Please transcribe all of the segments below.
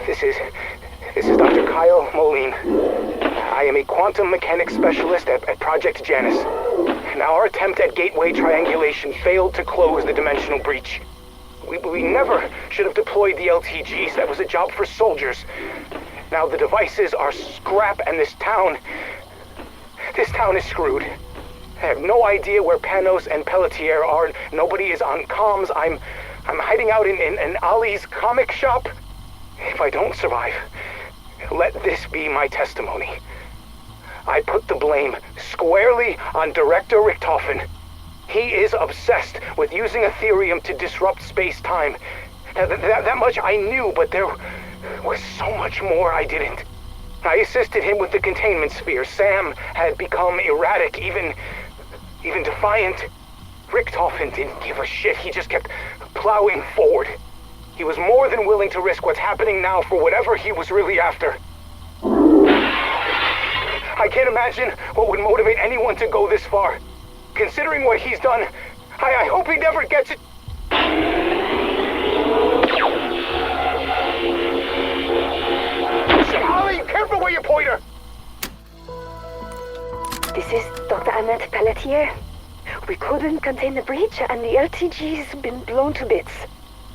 This is Dr. Kyle Moline. I am a quantum mechanics specialist at Project Janus. Now, our attempt at gateway triangulation failed to close the dimensional breach. We never should have deployed the LTGs. That was a job for soldiers. Now the devices are scrap, and this town is screwed. I have no idea where Panos and Pelletier are. Nobody is on comms. I'm hiding out in Ali's comic shop. If I don't survive, let this be my testimony. I put the blame squarely on Director Richtofen. He is obsessed with using Ethereum to disrupt space-time. That much I knew, but there was so much more I didn't. I assisted him with the containment sphere. Sam had become erratic, even defiant. Richtofen didn't give a shit. He just kept plowing forward. He was more than willing to risk what's happening now for whatever he was really after. I can't imagine what would motivate anyone to go this far. Considering what he's done, I hope he never gets it. Ali, careful where you point her! This is Dr. Annette Pelletier. We couldn't contain the breach, and the LTG's been blown to bits.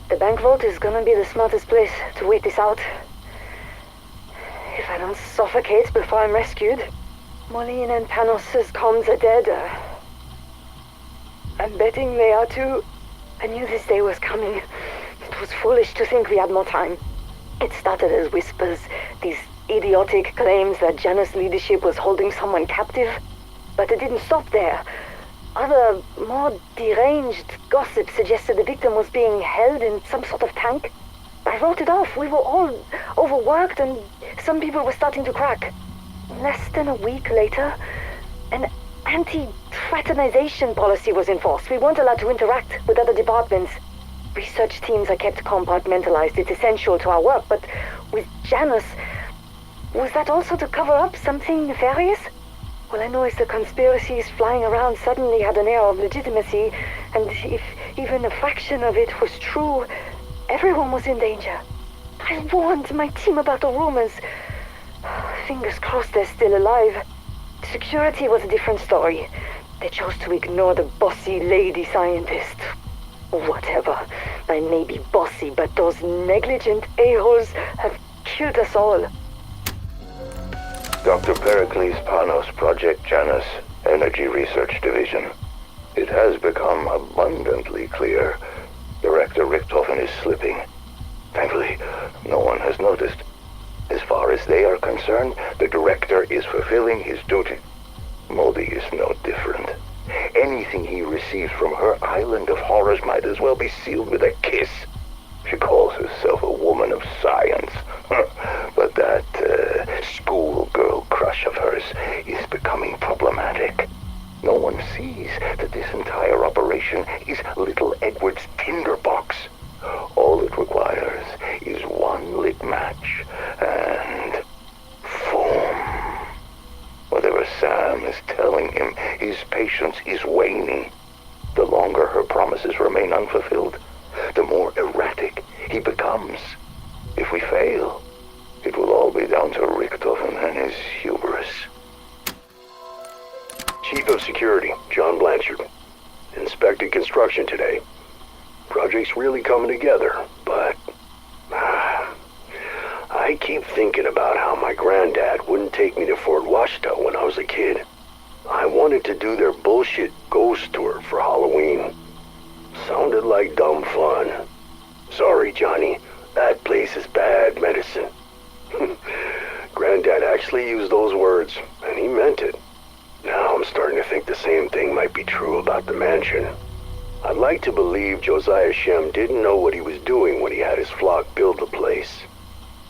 The bank vault is gonna be the smartest place to wait this out. If I don't suffocate before I'm rescued, Moline and Panos' comms are dead. I'm betting they are too. I knew this day was coming. It was foolish to think we had more time. It started as whispers, these idiotic claims that Janus leadership was holding someone captive. But it didn't stop there. Other, more deranged gossip suggested the victim was being held in some sort of tank. I wrote it off. We were all overworked, and some people were starting to crack. Less than a week later, an anti-fraternization policy was enforced. We weren't allowed to interact with other departments. Research teams are kept compartmentalized. It's essential to our work, but with Janus, was that also to cover up something nefarious? All I know is the conspiracies flying around suddenly had an air of legitimacy, and if even a fraction of it was true, everyone was in danger. I warned my team about the rumors. Fingers crossed they're still alive. Security was a different story. They chose to ignore the bossy lady scientist. Whatever. I may be bossy, but those negligent a-holes have killed us all. Dr. Pericles Panos, Project Janus, Energy Research Division. It has become abundantly clear Director Richtofen is slipping. Thankfully, no one has noticed. As far as they are concerned, the Director is fulfilling his duty. Modi is no different. Anything he receives from her island of horrors might as well be sealed with a kiss. She calls herself a woman of science. But that schoolgirl crush of hers is becoming problematic. No one sees that this entire operation is little Edward's tinderbox. All it requires is one lit match and foam. Whatever Sam is telling him, his patience is waning. The longer her promises remain unfulfilled, the more erratic he becomes. If we fail, it will all be down to Richtofen and his hubris. Chief of Security, John Blanchard. Inspected construction today. Project's really coming together, but I keep thinking about how my granddad wouldn't take me to Fort Washita when I was a kid. I wanted to do their bullshit ghost tour for Halloween. Sounded like dumb fun. Sorry, Johnny, that place is bad medicine. Granddad actually used those words, and he meant it. Now I'm starting to think the same thing might be true about the mansion. I'd like to believe Josiah Shem didn't know what he was doing when he had his flock build the place.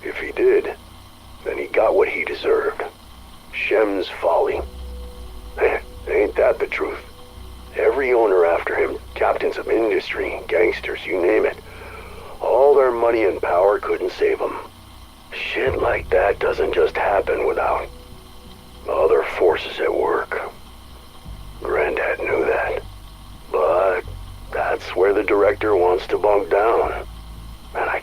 If he did, then he got what he deserved. Shem's folly. Ain't that the truth? Every owner after him, captains of industry, gangsters, you name it. All their money and power couldn't save them. Shit like that doesn't just happen without other forces at work. Granddad knew that. But that's where the Director wants to bunk down. And I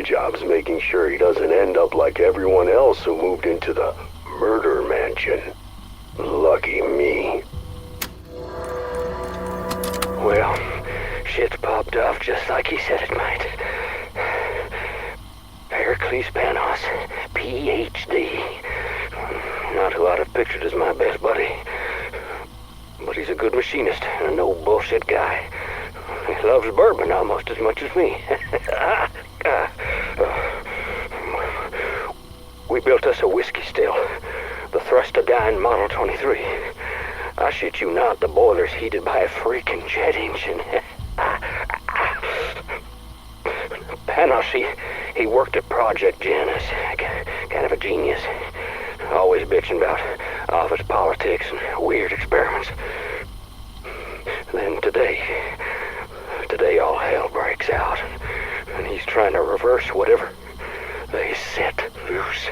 job's making sure he doesn't end up like everyone else who moved into the murder mansion. Lucky me. Well, shit's popped off just like he said it might. Pericles Panos, Ph.D. Not who I'd have pictured as my best buddy. But he's a good machinist and a no-bullshit guy. He loves bourbon almost as much as me. We built us a whiskey still. The Thrustodyne Model 23. I shit you not, the boiler's heated by a freaking jet engine. Panos, he worked at Project Janus. Kind of a genius. Always bitching about office politics and weird experiments. Then today all hell breaks out, and he's trying to reverse whatever they set loose.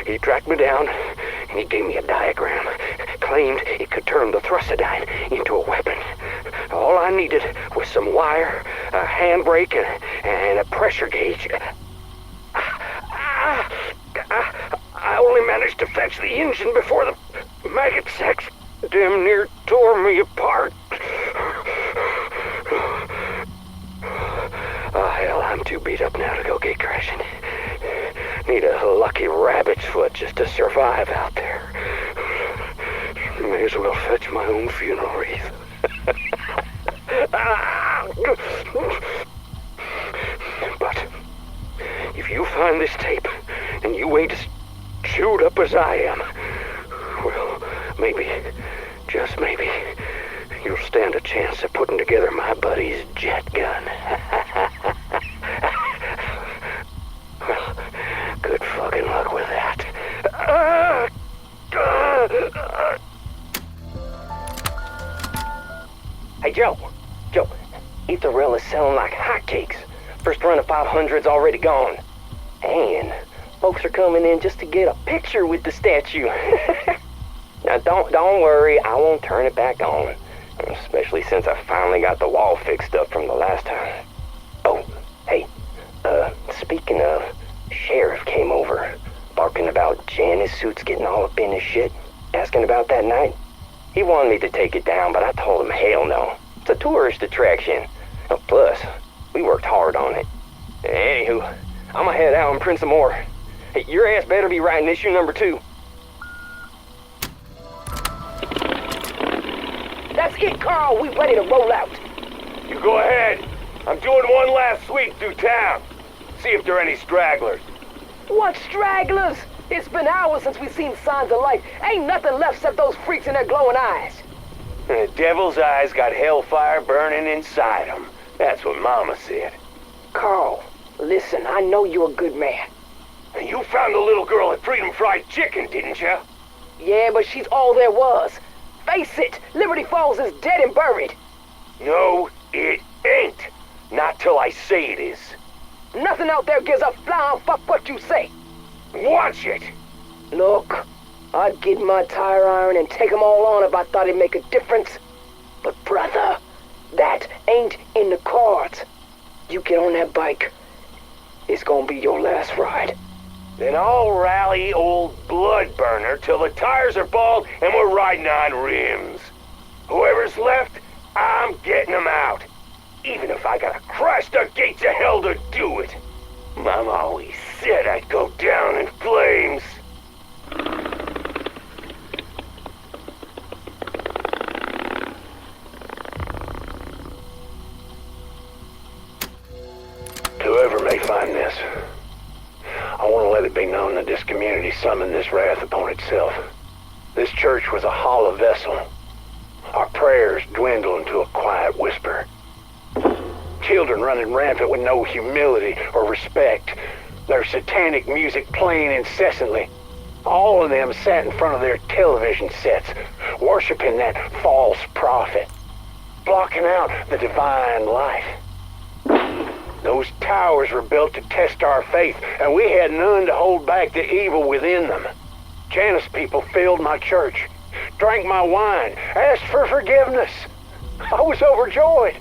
He tracked me down, and he gave me a diagram. Claimed it could turn the Thrustodyne into a weapon. All I needed was some wire, a handbrake, and a pressure gauge. I only managed to fetch the engine before the maggot sex damn near tore me apart. Oh, hell, I'm too beat up now to go gate crashing. Need a lucky rabbit's foot just to survive out there. May as well fetch my own funeral wreath. But if you find this tape and you ain't as chewed up as I am, well, maybe, just maybe, you'll stand a chance of putting together my buddy's jet gun. Well, good fucking luck with that. Hey, Joe, Etherell is selling like hotcakes. First run of 500's already gone. And folks are coming in just to get a picture with the statue. Now, don't worry, I won't turn it back on. Especially since I finally got the wall fixed up from the last time. Oh, hey, speaking of, Sheriff came over, barking about Janus suits getting all up in his shit, asking about that night. He wanted me to take it down, but I told him hell no. It's a tourist attraction. Oh, plus, we worked hard on it. Anywho, I'm gonna head out and print some more. Hey, your ass better be writing issue number 2. That's it, Carl. We ready to roll out. You go ahead. I'm doing one last sweep through town. See if there are any stragglers. What stragglers? It's been hours since we've seen signs of life. Ain't nothing left except those freaks in their glowing eyes. The devil's eyes got hellfire burning inside them. That's what Mama said. Carl, listen, I know you're a good man. You found the little girl at Freedom Fried Chicken, didn't you? Yeah, but she's all there was. Face it, Liberty Falls is dead and buried. No, it ain't. Not till I say it is. Nothing out there gives a flying fuck what you say. Watch it! Look, I'd get my tire iron and take 'em all on if I thought it'd make a difference. But brother, that ain't in the cards. You get on that bike, it's gonna be your last ride. Then I'll rally old Bloodburner till the tires are bald and we're riding on rims. Whoever's left, I'm getting them out. Even if I gotta crash the gates of hell to do it. Mama always said I'd go down in flames. Whoever may find this, I want to let it be known that this community summoned this wrath upon itself. This church was a hollow vessel. Our prayers dwindle into a quiet whisper. Children running rampant with no humility or respect. Their satanic music playing incessantly. All of them sat in front of their television sets, worshiping that false prophet, blocking out the divine life. Those towers were built to test our faith, and we had none to hold back the evil within them. Janus people filled my church, drank my wine, asked for forgiveness. I was overjoyed.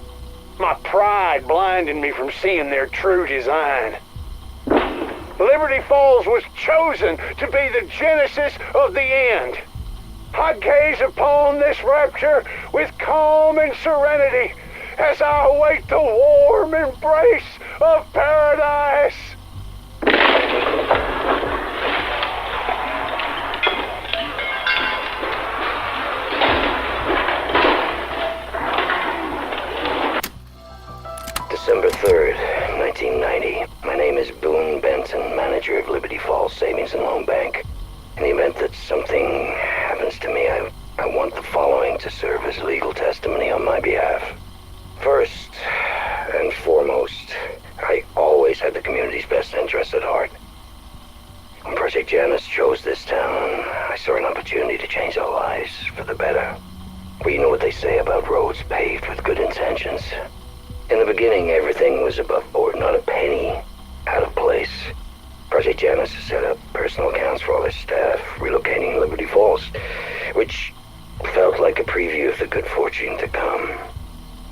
My pride blinded me from seeing their true design. Liberty Falls was chosen to be the genesis of the end. I gaze upon this rapture with calm and serenity as I await the warm embrace of paradise. December 3rd, 1990. My name is Boone Benson, manager of Liberty Falls Savings and Loan Bank. In the event that something happens to me, I want the following to serve as legal testimony on my behalf. First and foremost, I always had the community's best interests at heart. When Project Janus chose this town, I saw an opportunity to change our lives for the better. Well, you know what they say about roads paved with good intentions. In the beginning, everything was above board, not a penny out of place. Project Janus has set up personal accounts for all their staff, relocating Liberty Falls, which felt like a preview of the good fortune to come.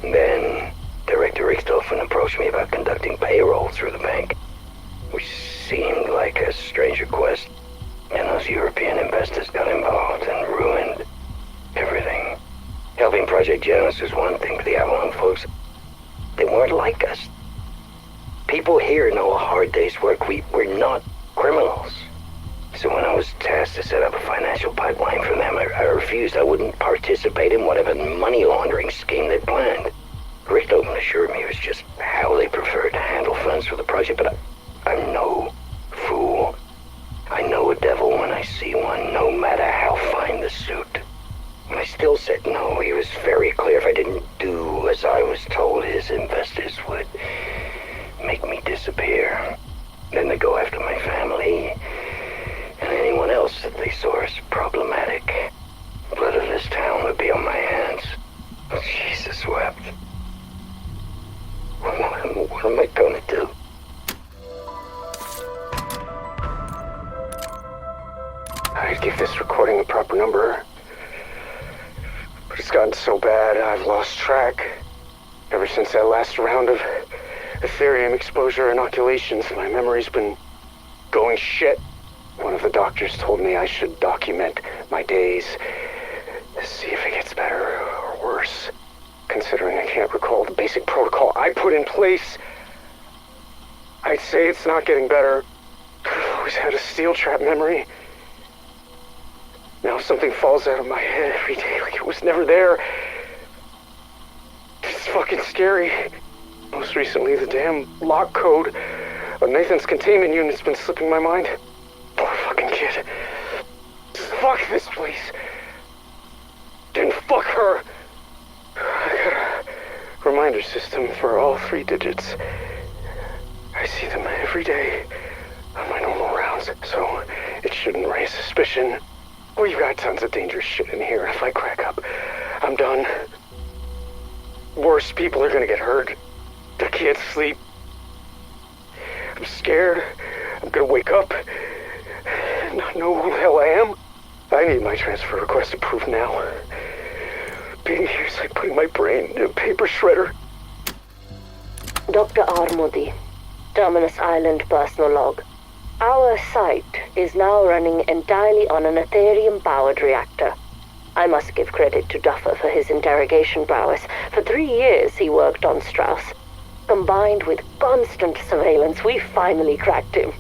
Then, Director Richthofen approached me about conducting payroll through the bank, which seemed like a strange request, and those European investors got involved and ruined everything. Helping Project Janus is one thing, but the Avalon folks, they weren't like us. People here know a hard day's work. We're not criminals. So when I was tasked to set up a financial pipeline for them, I refused. I wouldn't participate in whatever money laundering scheme they planned. Richthofen assured me it was just how they preferred to handle funds for the project, but I'm no fool. I know a devil when I see one, no matter how fine the suit. I still said no. He was very clear. If I didn't do as I was told, his investors would make me disappear. Then they go after my family and anyone else that they saw as problematic. Blood of this town would be on my hands. Oh, Jesus wept. What am I gonna do? I'd give this recording a proper number. But it's gotten so bad, I've lost track. Ever since that last round of Ethereum exposure inoculations, my memory's been going shit. One of the doctors told me I should document my days to see if it gets better or worse. Considering I can't recall the basic protocol I put in place, I'd say it's not getting better. I've always had a steel trap memory. Now something falls out of my head every day like it was never there. It's fucking scary. Most recently, the damn lock code of Nathan's containment unit's been slipping my mind. Poor fucking kid. Fuck this place. Then fuck her. I got a reminder system for all 3 digits. I see them every day on my normal rounds, so it shouldn't raise suspicion. We've got tons of dangerous shit in here. If I crack up, I'm done. Worse people are gonna get hurt. I can't sleep. I'm scared. I'm gonna wake up and not know who the hell I am. I need my transfer request approved now. Being here is like putting my brain in a paper shredder. Dr. Armudi, Terminus Island personal log. Our site is now running entirely on an Ethereum-powered reactor. I must give credit to Duffer for his interrogation prowess. For 3 years he worked on Strauss. Combined with constant surveillance, we finally cracked him.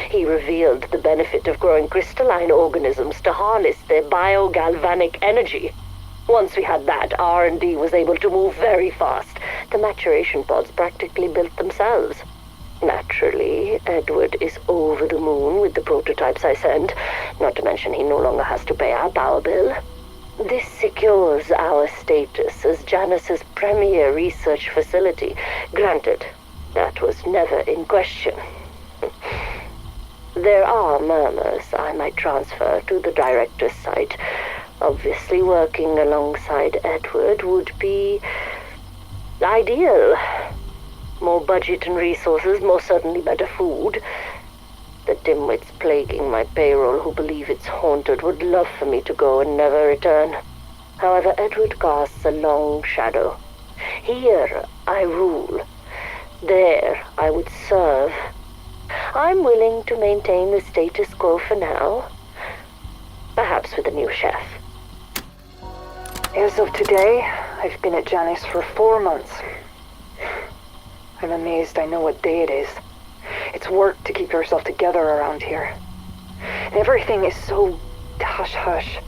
He revealed the benefit of growing crystalline organisms to harness their biogalvanic energy. Once we had that, R&D was able to move very fast. The maturation pods practically built themselves. Naturally, Edward is over the moon with the prototypes I sent, not to mention he no longer has to pay our power bill. This secures our status as Janus's premier research facility. Granted, that was never in question. There are murmurs I might transfer to the director's site. Obviously, working alongside Edward would be ideal. More budget and resources, most certainly better food. The dimwits plaguing my payroll who believe it's haunted would love for me to go and never return. However, Edward casts a long shadow. Here, I rule. There, I would serve. I'm willing to maintain the status quo for now. Perhaps with a new chef. As of today, I've been at Janus for 4 months. I'm amazed I know what day it is. It's work to keep yourself together around here. Everything is so hush-hush.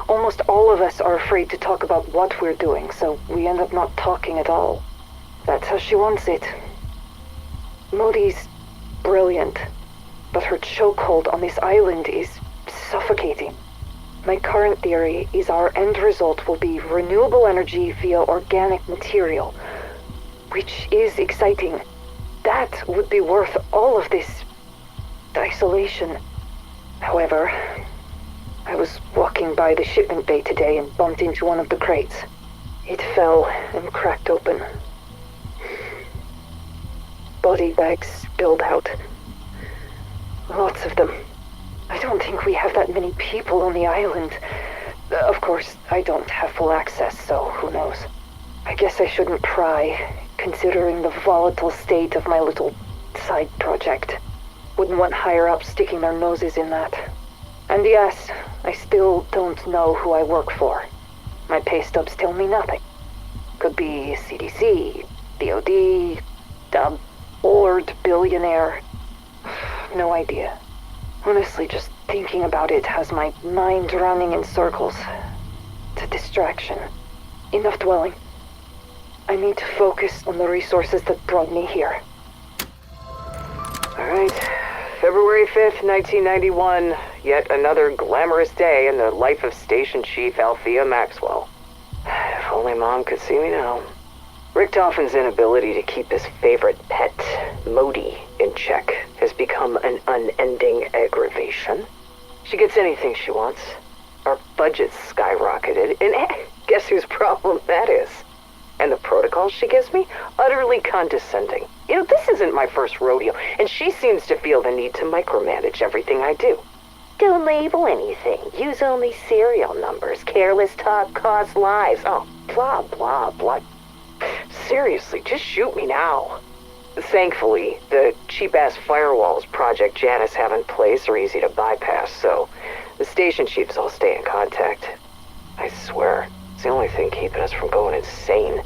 Almost all of us are afraid to talk about what we're doing, so we end up not talking at all. That's how she wants it. Modi's brilliant, but her chokehold on this island is suffocating. My current theory is our end result will be renewable energy via organic material, which is exciting. That would be worth all of this isolation. However, I was walking by the shipment bay today and bumped into one of the crates. It fell and cracked open. Body bags spilled out. Lots of them. I don't think we have that many people on the island. Of course, I don't have full access, so who knows. I guess I shouldn't pry, considering the volatile state of my little side project. Wouldn't want higher-ups sticking their noses in that. And yes, I still don't know who I work for. My pay stubs tell me nothing. Could be CDC, DOD, a bored billionaire. No idea. Honestly, just thinking about it has my mind running in circles. It's a distraction. Enough dwelling. I need to focus on the resources that brought me here. Alright, February 5th, 1991. Yet another glamorous day in the life of Station Chief Althea Maxwell. If only Mom could see me now. Richtofen's inability to keep his favorite pet, Modi, in check has become an unending aggravation. She gets anything she wants. Our budget's skyrocketed, and guess whose problem that is? And the protocols she gives me? Utterly condescending. You know, this isn't my first rodeo, and she seems to feel the need to micromanage everything I do. Don't label anything. Use only serial numbers. Careless talk costs lives. Oh, blah, blah, blah. Seriously, just shoot me now. Thankfully, the cheap-ass firewalls Project Janus have in place are easy to bypass, so the station chiefs all stay in contact. I swear, it's the only thing keeping us from going insane.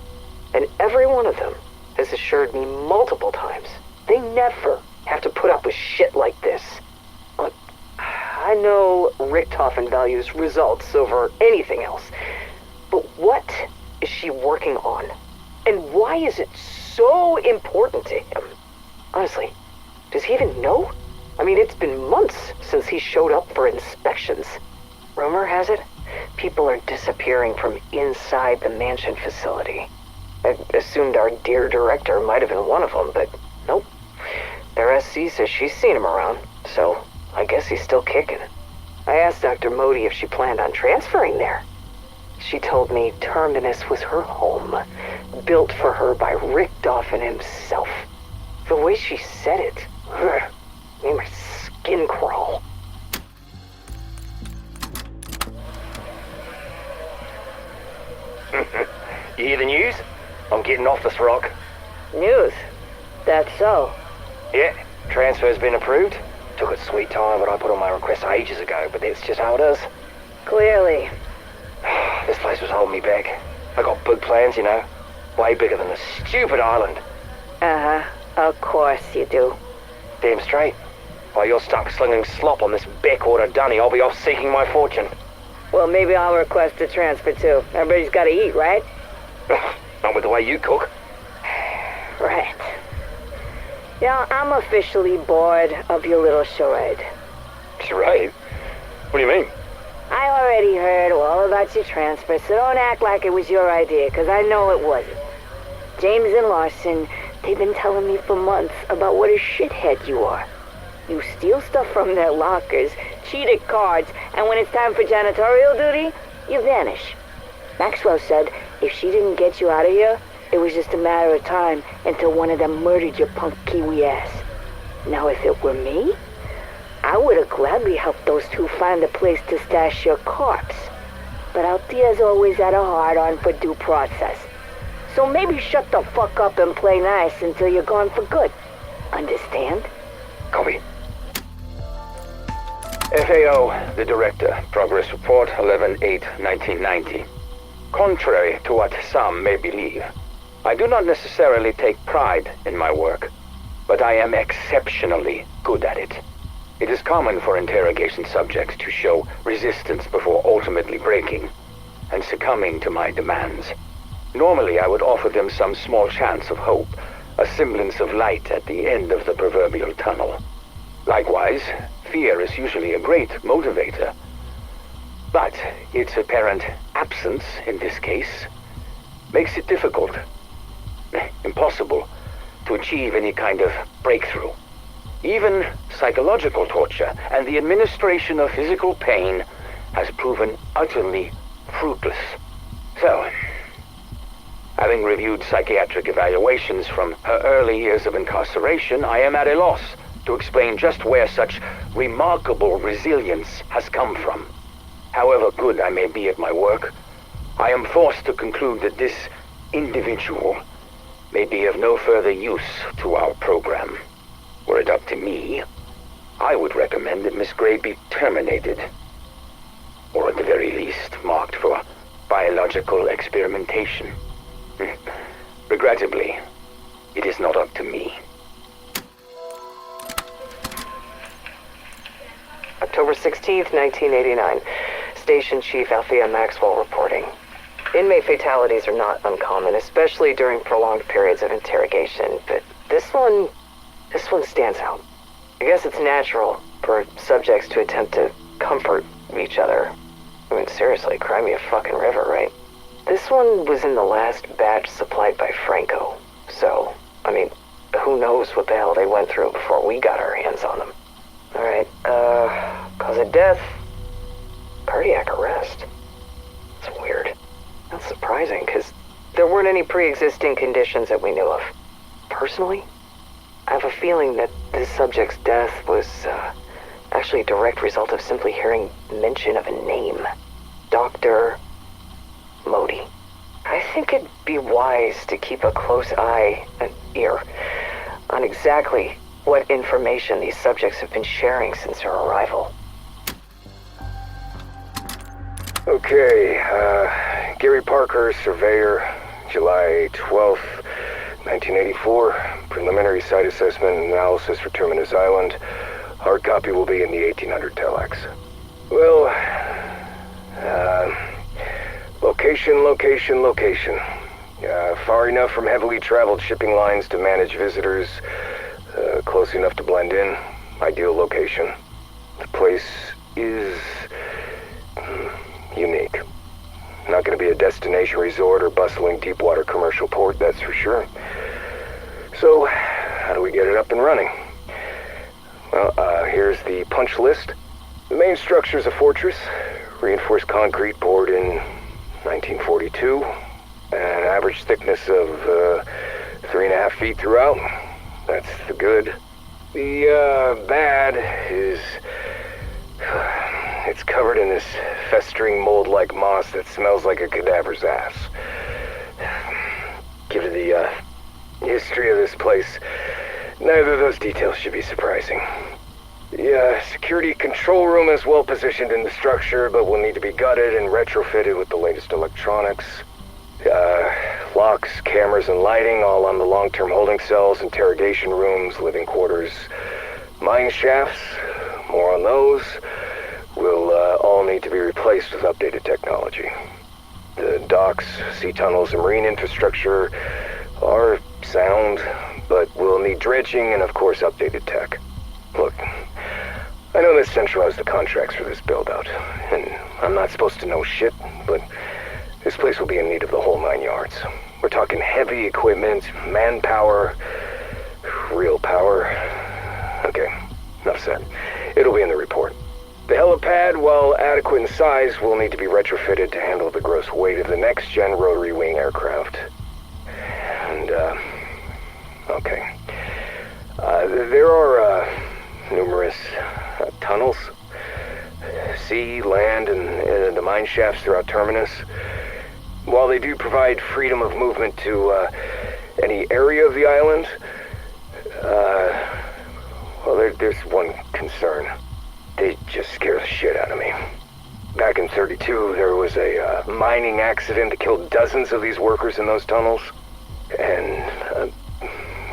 And every one of them has assured me multiple times they never have to put up with shit like this. Look, I know Richtofen values results over anything else, but what is she working on? And why is it so important to him? Honestly, does he even know? I mean, it's been months since he showed up for inspections. Rumor has it, people are disappearing from inside the mansion facility. I assumed our dear director might have been one of them, but nope. Their SC says she's seen him around, so I guess he's still kicking. I asked Dr. Modi if she planned on transferring there. She told me Terminus was her home, built for her by Richtofen himself. The way she said it, made my skin crawl. You hear the news? I'm getting off this rock. News? That's so. Yeah, transfer's been approved. Took its sweet time, but I put on my request ages ago, but that's just how it is. Clearly. This place was holding me back. I got big plans, you know. Way bigger than this stupid island. Uh-huh. Of course you do. Damn straight. While you're stuck slinging slop on this backwater dunny, I'll be off seeking my fortune. Well, maybe I'll request a transfer too. Everybody's gotta eat, right? Not with the way you cook. Right. Yeah, I'm officially bored of your little charade. Charade? What do you mean? I already heard all about your transfer, so don't act like it was your idea, because I know it wasn't. James and Larson, they've been telling me for months about what a shithead you are. You steal stuff from their lockers, cheat at cards, and when it's time for janitorial duty, you vanish. Maxwell said if she didn't get you out of here, it was just a matter of time until one of them murdered your punk Kiwi ass. Now if it were me, I would have gladly helped those two find a place to stash your corpse. But Althea's always had a hard-on for due process. So maybe shut the fuck up and play nice until you're gone for good. Understand? Copy. FAO, the Director. Progress Report 11/8/1990. Contrary to what some may believe, I do not necessarily take pride in my work, but I am exceptionally good at it. It is common for interrogation subjects to show resistance before ultimately breaking and succumbing to my demands. Normally, I would offer them some small chance of hope, a semblance of light at the end of the proverbial tunnel. Likewise, fear is usually a great motivator. But its apparent absence in this case makes it difficult, impossible, to achieve any kind of breakthrough. Even psychological torture and the administration of physical pain has proven utterly fruitless. So, having reviewed psychiatric evaluations from her early years of incarceration, I am at a loss to explain just where such remarkable resilience has come from. However good I may be at my work, I am forced to conclude that this individual may be of no further use to our program. Were it up to me, I would recommend that Miss Gray be terminated, or at the very least marked for biological experimentation. Regrettably, it is not up to me. October 16th, 1989. Station Chief Althea Maxwell reporting. Inmate fatalities are not uncommon, especially during prolonged periods of interrogation, but this one stands out. I guess it's natural for subjects to attempt to comfort each other. I mean, seriously, cry me a fucking river, right? This one was in the last batch supplied by Franco, so, I mean, who knows what the hell they went through before we got our hands on them. Alright, cause of death, cardiac arrest. That's weird. That's surprising, because there weren't any pre-existing conditions that we knew of. Personally, I have a feeling that this subject's death was, actually a direct result of simply hearing mention of a name. Dr. Modi. I think it'd be wise to keep a close eye and ear on exactly what information these subjects have been sharing since their arrival. Okay, Gary Parker, Surveyor, July 12th, 1984. Preliminary site assessment and analysis for Terminus Island. Hard copy will be in the 1800 telex. Well, location. Far enough from heavily traveled shipping lines to manage visitors. Close enough to blend in. Ideal location. The place is unique. Not going to be a destination resort or bustling deepwater commercial port, that's for sure. So, how do we get it up and running? Well, here's the punch list. The main structure is a fortress, reinforced concrete poured in 1942, an average thickness of 3.5 feet throughout. That's the good. The bad is it's covered in this festering mold-like moss that smells like a cadaver's ass. Given the history of this place, neither of those details should be surprising. The security control room is well positioned in the structure, but will need to be gutted and retrofitted with the latest electronics. Locks, cameras, and lighting all on the long-term holding cells, interrogation rooms, living quarters, mine shafts, more on those, will all need to be replaced with updated technology. The docks, sea tunnels, and marine infrastructure are sound, but will need dredging and, of course, updated tech. Look, I know that Central has the contracts for this build-out, and I'm not supposed to know shit, but this place will be in need of the whole 9 yards. We're talking heavy equipment, manpower, real power. Okay, enough said. It'll be in the report. The helipad, while adequate in size, will need to be retrofitted to handle the gross weight of the next-gen rotary wing aircraft. And, okay. There are, numerous tunnels, sea, land, and the mine shafts throughout Terminus. while they do provide freedom of movement to any area of the island, well, there's one concern. They just scare the shit out of me. Back in 32, there was a mining accident that killed dozens of these workers in those tunnels. And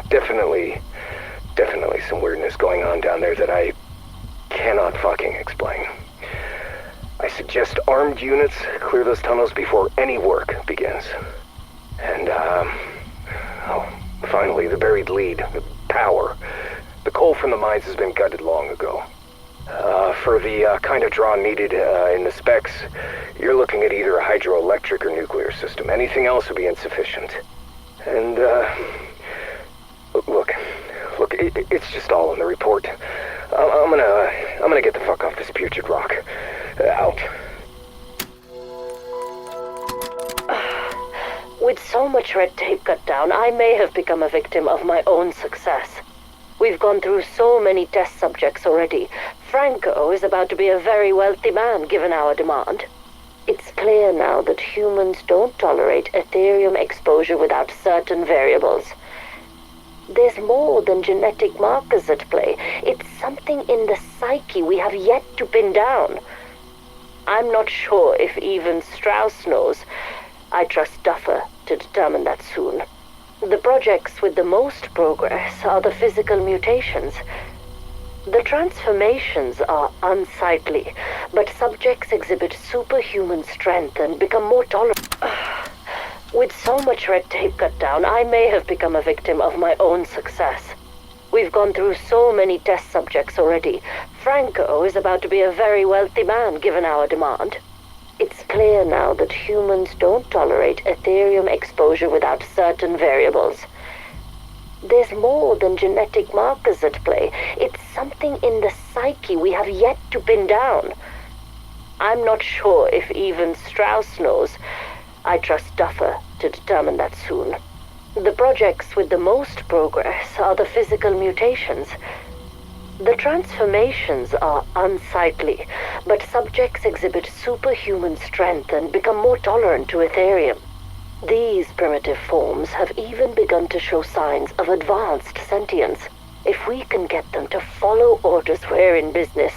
definitely some weirdness going on down there that I cannot fucking explain. I suggest armed units clear those tunnels before any work begins. And, finally, the buried lead, the power. The coal from the mines has been gutted long ago. For the kind of draw needed in the specs, you're looking at either a hydroelectric or nuclear system. Anything else would be insufficient. And, look, it's just all in the report. I'm gonna get the fuck off this putrid rock. Out. With so much red tape cut down, I may have become a victim of my own success. We've gone through so many test subjects already. Franco is about to be a very wealthy man, given our demand. It's clear now that humans don't tolerate Ethereum exposure without certain variables. There's more than genetic markers at play. It's something in the psyche we have yet to pin down. I'm not sure if even Strauss knows. I trust Duffer to determine that soon. The projects with the most progress are the physical mutations. The transformations are unsightly, but subjects exhibit superhuman strength and become more tolerant. With so much red tape cut down, I may have become a victim of my own success. We've gone through so many test subjects already. Franco is about to be a very wealthy man, given our demand. It's clear now that humans don't tolerate Ethereum exposure without certain variables. There's more than genetic markers at play. It's something in the psyche we have yet to pin down. I'm not sure if even Strauss knows. I trust Duffer to determine that soon. The projects with the most progress are the physical mutations. The transformations are unsightly, but subjects exhibit superhuman strength and become more tolerant to Ethereum. These primitive forms have even begun to show signs of advanced sentience. If we can get them to follow orders, we're in business.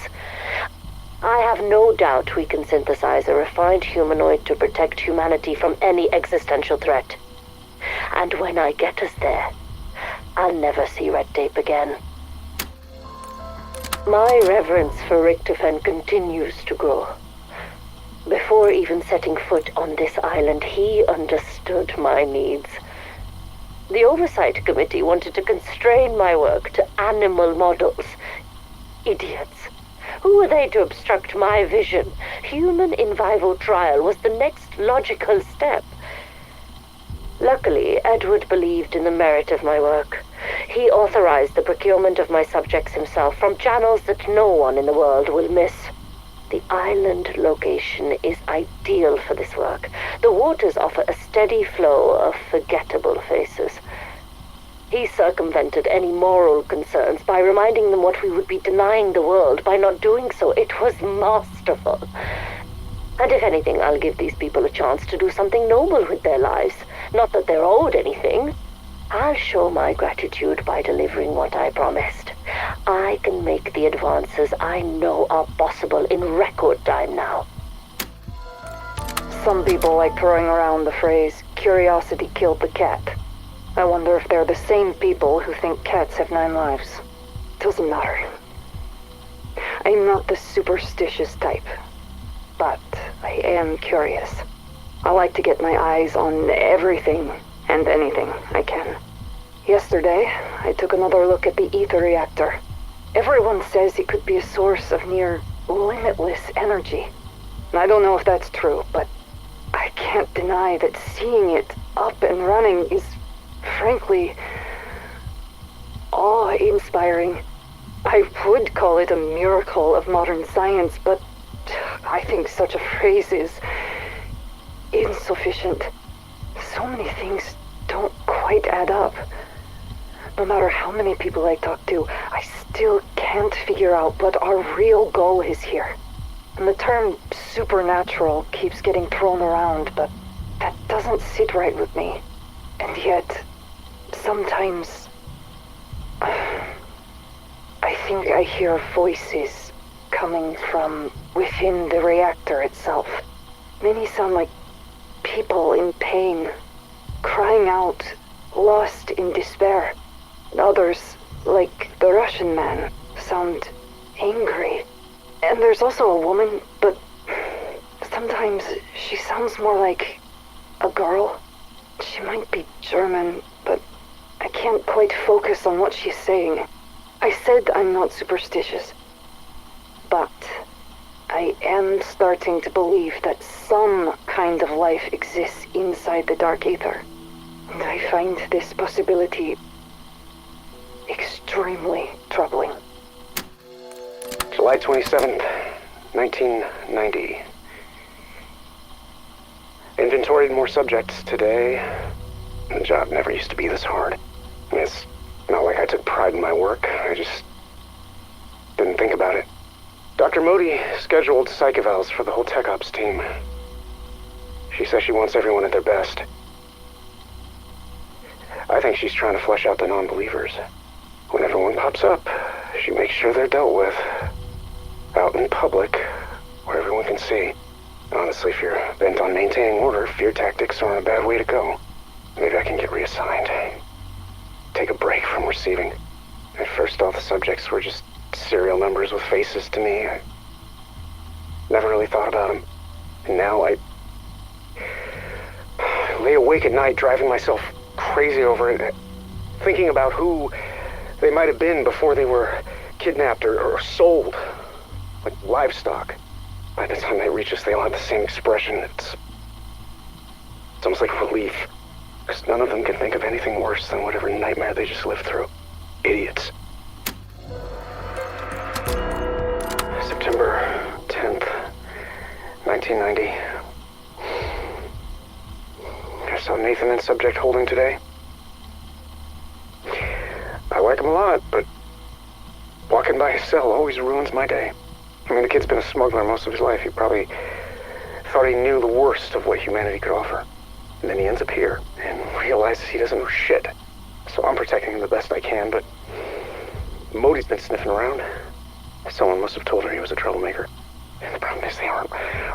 I have no doubt we can synthesize a refined humanoid to protect humanity from any existential threat. And when I get us there, I'll never see red tape again. My reverence for Richtofen continues to grow. Before even setting foot on this island, he understood my needs. The Oversight Committee wanted to constrain my work to animal models. Idiots. Who were they to obstruct my vision? Human in vivo trial was the next logical step. Luckily, Edward believed in the merit of my work. He authorized the procurement of my subjects himself from channels that no one in the world will miss. The island location is ideal for this work. The waters offer a steady flow of forgettable faces. He circumvented any moral concerns by reminding them what we would be denying the world by not doing so. It was masterful. And if anything, I'll give these people a chance to do something noble with their lives. Not that they're owed anything. I'll show my gratitude by delivering what I promised. I can make the advances I know are possible in record time now. Some people like throwing around the phrase, curiosity killed the cat. I wonder if they're the same people who think cats have 9 lives. Doesn't matter. I'm not the superstitious type, but I am curious. I like to get my eyes on everything and anything I can. Yesterday, I took another look at the ether reactor. Everyone says it could be a source of near limitless energy. And I don't know if that's true, but I can't deny that seeing it up and running is, frankly, awe-inspiring. I would call it a miracle of modern science, but I think such a phrase is insufficient. So many things don't quite add up. No matter how many people I talk to, I still can't figure out what our real goal is here. And the term supernatural keeps getting thrown around, but that doesn't doesn't sit right with me. And yet, sometimes I think I hear voices coming from within the reactor itself. Many sound like people in pain, crying out, lost in despair. And others, like the Russian man, sound angry. And there's also a woman, but sometimes she sounds more like a girl. She might be German, but I can't quite focus on what she's saying. I said I'm not superstitious, but I am starting to believe that some kind of life exists inside the Dark Aether. And I find this possibility extremely troubling. July 27th, 1990. Inventoried more subjects today. The job never used to be this hard. I mean, it's not like I took pride in my work. I just didn't think about it. Dr. Modi scheduled psych evals for the whole tech ops team. She says she wants everyone at their best. I think she's trying to flush out the non-believers. When everyone pops up, she makes sure they're dealt with. Out in public, where everyone can see. Honestly, if you're bent on maintaining order, fear tactics aren't a bad way to go. Maybe I can get reassigned. Take a break from receiving. At first, all the subjects were just serial numbers with faces to me. I never really thought about them. And now I lay awake at night driving myself crazy over it, thinking about who they might have been before they were kidnapped or sold, like livestock. By the time they reach us, they all have the same expression. It's almost like relief, because none of them can think of anything worse than whatever nightmare they just lived through. Idiots. September 10th, 1990. I saw Nathan and Subject holding today. I like him a lot, but walking by his cell always ruins my day. I mean, the kid's been a smuggler most of his life. He probably thought he knew the worst of what humanity could offer. And then he ends up here and realizes he doesn't know shit. So I'm protecting him the best I can, but Modi's been sniffing around. Someone must have told her he was a troublemaker. And the problem is they aren't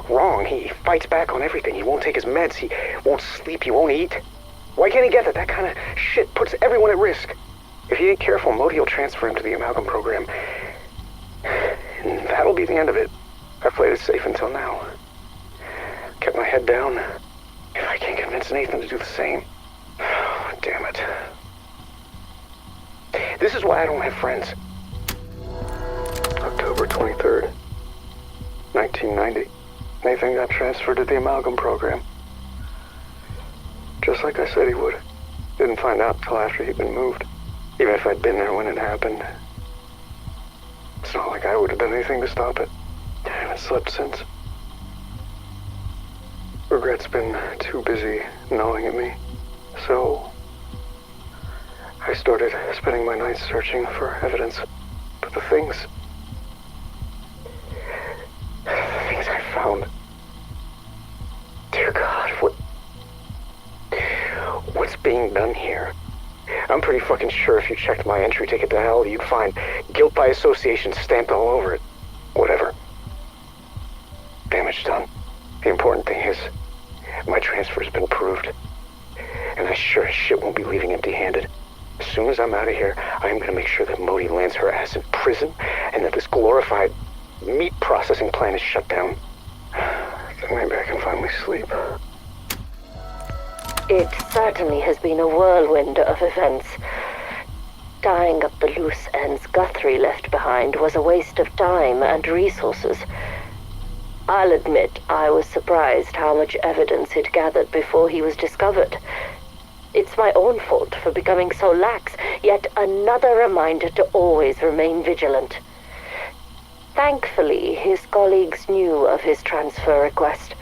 wrong. He fights back on everything. He won't take his meds. He won't sleep. He won't eat. Why can't he get that? That kind of shit puts everyone at risk. If he ain't careful, Modi will transfer him to the amalgam program. And that'll be the end of it. I've played it safe until now. Kept my head down. If I can't convince Nathan to do the same. Damn it. This is why I don't have friends. October 23rd, 1990. Nathan got transferred to the amalgam program. Just like I said he would. Didn't find out until after he'd been moved. Even if I'd been there when it happened. It's not like I would have done anything to stop it. I haven't slept since. Regret's been too busy gnawing at me. So I started spending my nights searching for evidence. But the things I found. Dear God, what's being done here? I'm pretty fucking sure if you checked my entry ticket to hell, you'd find guilt by association stamped all over it. Whatever. Damage done. The important thing is, my transfer's been approved. And I sure as shit won't be leaving empty-handed. As soon as I'm out of here, I am gonna make sure that Modi lands her ass in prison, and that this glorified meat processing plant is shut down. Then maybe I can finally sleep. It certainly has been a whirlwind of events. Tying up the loose ends Guthrie left behind was a waste of time and resources. I'll admit I was surprised how much evidence he'd gathered before he was discovered. It's my own fault for becoming so lax, yet another reminder to always remain vigilant. Thankfully, his colleagues knew of his transfer request.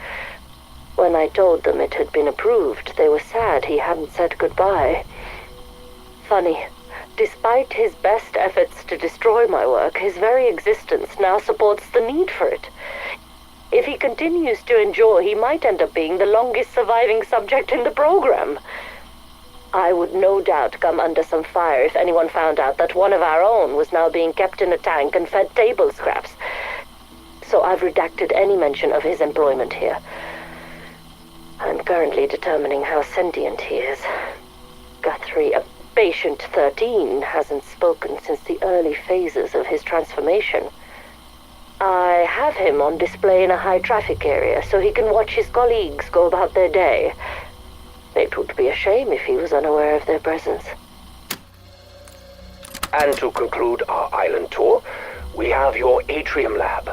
When I told them it had been approved, they were sad he hadn't said goodbye. Funny, despite his best efforts to destroy my work, his very existence now supports the need for it. If he continues to endure, he might end up being the longest surviving subject in the program. I would no doubt come under some fire if anyone found out that one of our own was now being kept in a tank and fed table scraps. So I've redacted any mention of his employment here. I'm currently determining how sentient he is. Guthrie, a patient 13, hasn't spoken since the early phases of his transformation. I have him on display in a high-traffic area so he can watch his colleagues go about their day. It would be a shame if he was unaware of their presence. And to conclude our island tour, we have your atrium lab.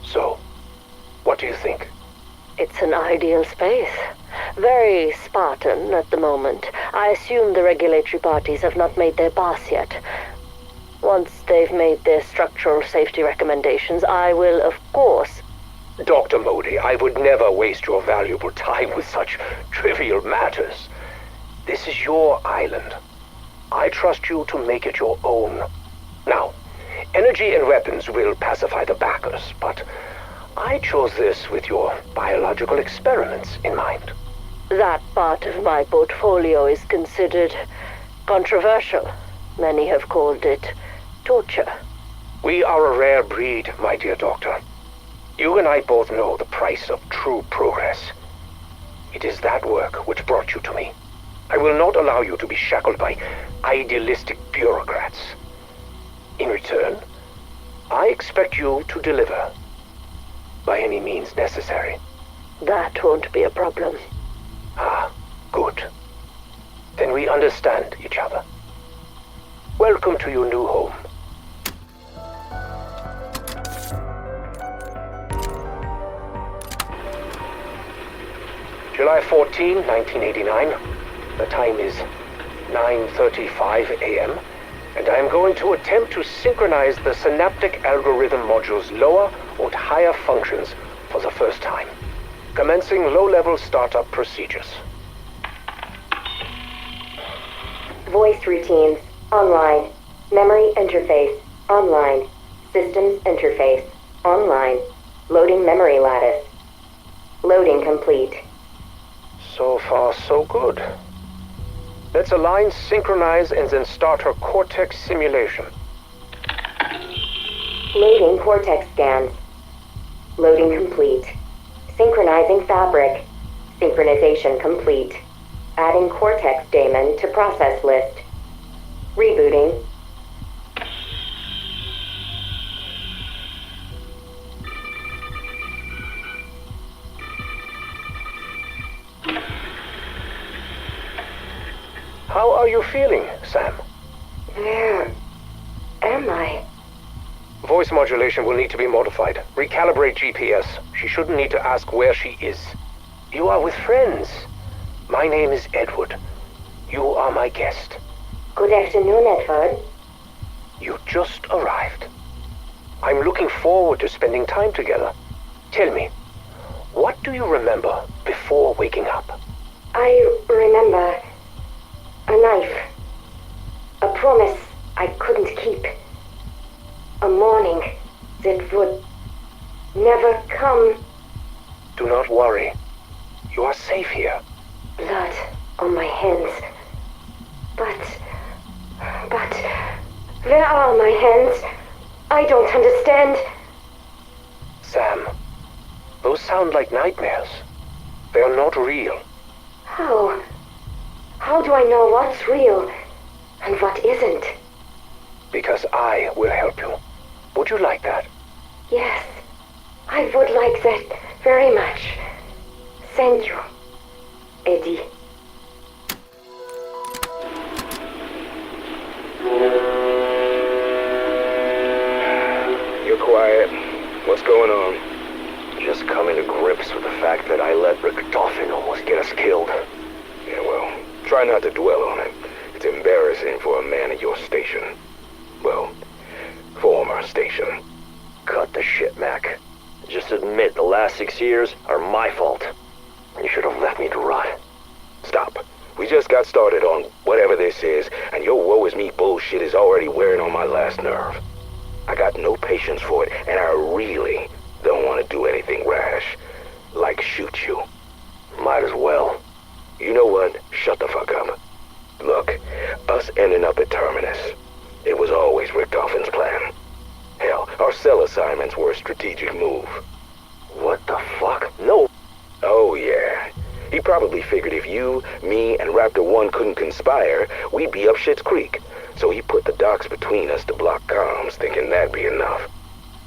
So, what do you think? It's an ideal space. Very Spartan at the moment. I assume the regulatory parties have not made their pass yet. Once they've made their structural safety recommendations, I will, of course... Dr. Modi, I would never waste your valuable time with such trivial matters. This is your island. I trust you to make it your own. Now, energy and weapons will pacify the backers, but I chose this with your biological experiments in mind. That part of my portfolio is considered controversial. Many have called it torture. We are a rare breed, my dear doctor. You and I both know the price of true progress. It is that work which brought you to me. I will not allow you to be shackled by idealistic bureaucrats. In return, I expect you to deliver, by any means necessary. That won't be a problem. Ah, good. Then we understand each other. Welcome to your new home. July 14, 1989. The time is 9:35 a.m. and I am going to attempt to synchronize the synaptic algorithm module's lower or higher functions for the first time. Commencing low-level startup procedures. Voice routines, online. Memory interface, online. Systems interface, online. Loading memory lattice. Loading complete. So far, so good. Let's align, synchronize, and then start her Cortex simulation. Loading Cortex scans. Loading complete. Synchronizing fabric. Synchronization complete. Adding Cortex daemon to process list. Rebooting. How are you feeling, Sam? Where am I? Voice modulation will need to be modified. Recalibrate GPS. She shouldn't need to ask where she is. You are with friends. My name is Edward. You are my guest. Good afternoon, Edward. You just arrived. I'm looking forward to spending time together. Tell me, what do you remember before waking up? I remember a knife. A promise I couldn't keep. A morning that would never come. Do not worry. You are safe here. Blood on my hands. But where are my hands? I don't understand. Sam, those sound like nightmares. They are not real. How? How do I know what's real and what isn't? Because I will help you. Would you like that? Yes, I would like that very much. Thank you, Eddie. You're quiet. What's going on? Just coming to grips with the fact that I let Richtofen almost get us killed. Yeah, well, try not to dwell on it. It's embarrassing for a man at your station. Well, former station. Cut the shit, Mac. Just admit the last 6 years are my fault. You should have left me to rot. Stop. We just got started on whatever this is, and your woe is me bullshit is already wearing on my last nerve. I got no patience for it, and I really don't want to do anything rash. Like shoot you. Might as well. You know what? Shut the fuck up. Look, us ending up at Terminus. It was always Richtofen's plan. Hell, our cell assignments were a strategic move. What the fuck? No. Oh, yeah. He probably figured if you, me, and Raptor 1 couldn't conspire, we'd be up Schitt's Creek. So he put the docks between us to block comms, thinking that'd be enough.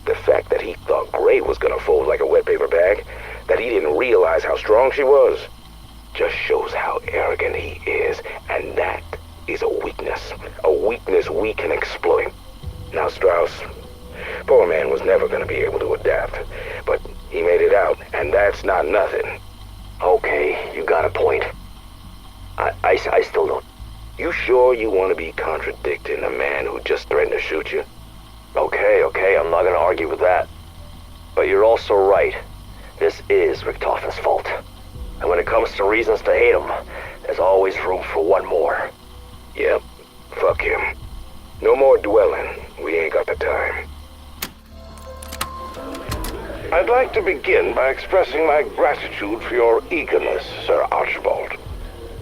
The fact that he thought Grey was gonna fold like a wet paper bag, that he didn't realize how strong she was, just shows how arrogant he is, and that is a weakness. A weakness we can exploit. Now, Strauss, poor man was never gonna be able to adapt, but he made it out, and that's not nothing. Okay, you got a point. I still don't. You sure you want to be contradicting a man who just threatened to shoot you? Okay, I'm not gonna argue with that. But you're also right. This is Richtofen's fault. And when it comes to reasons to hate him, there's always room for one more. Yep, fuck him. No more dwelling. We ain't got the time. I'd like to begin by expressing my gratitude for your eagerness, Sir Archibald.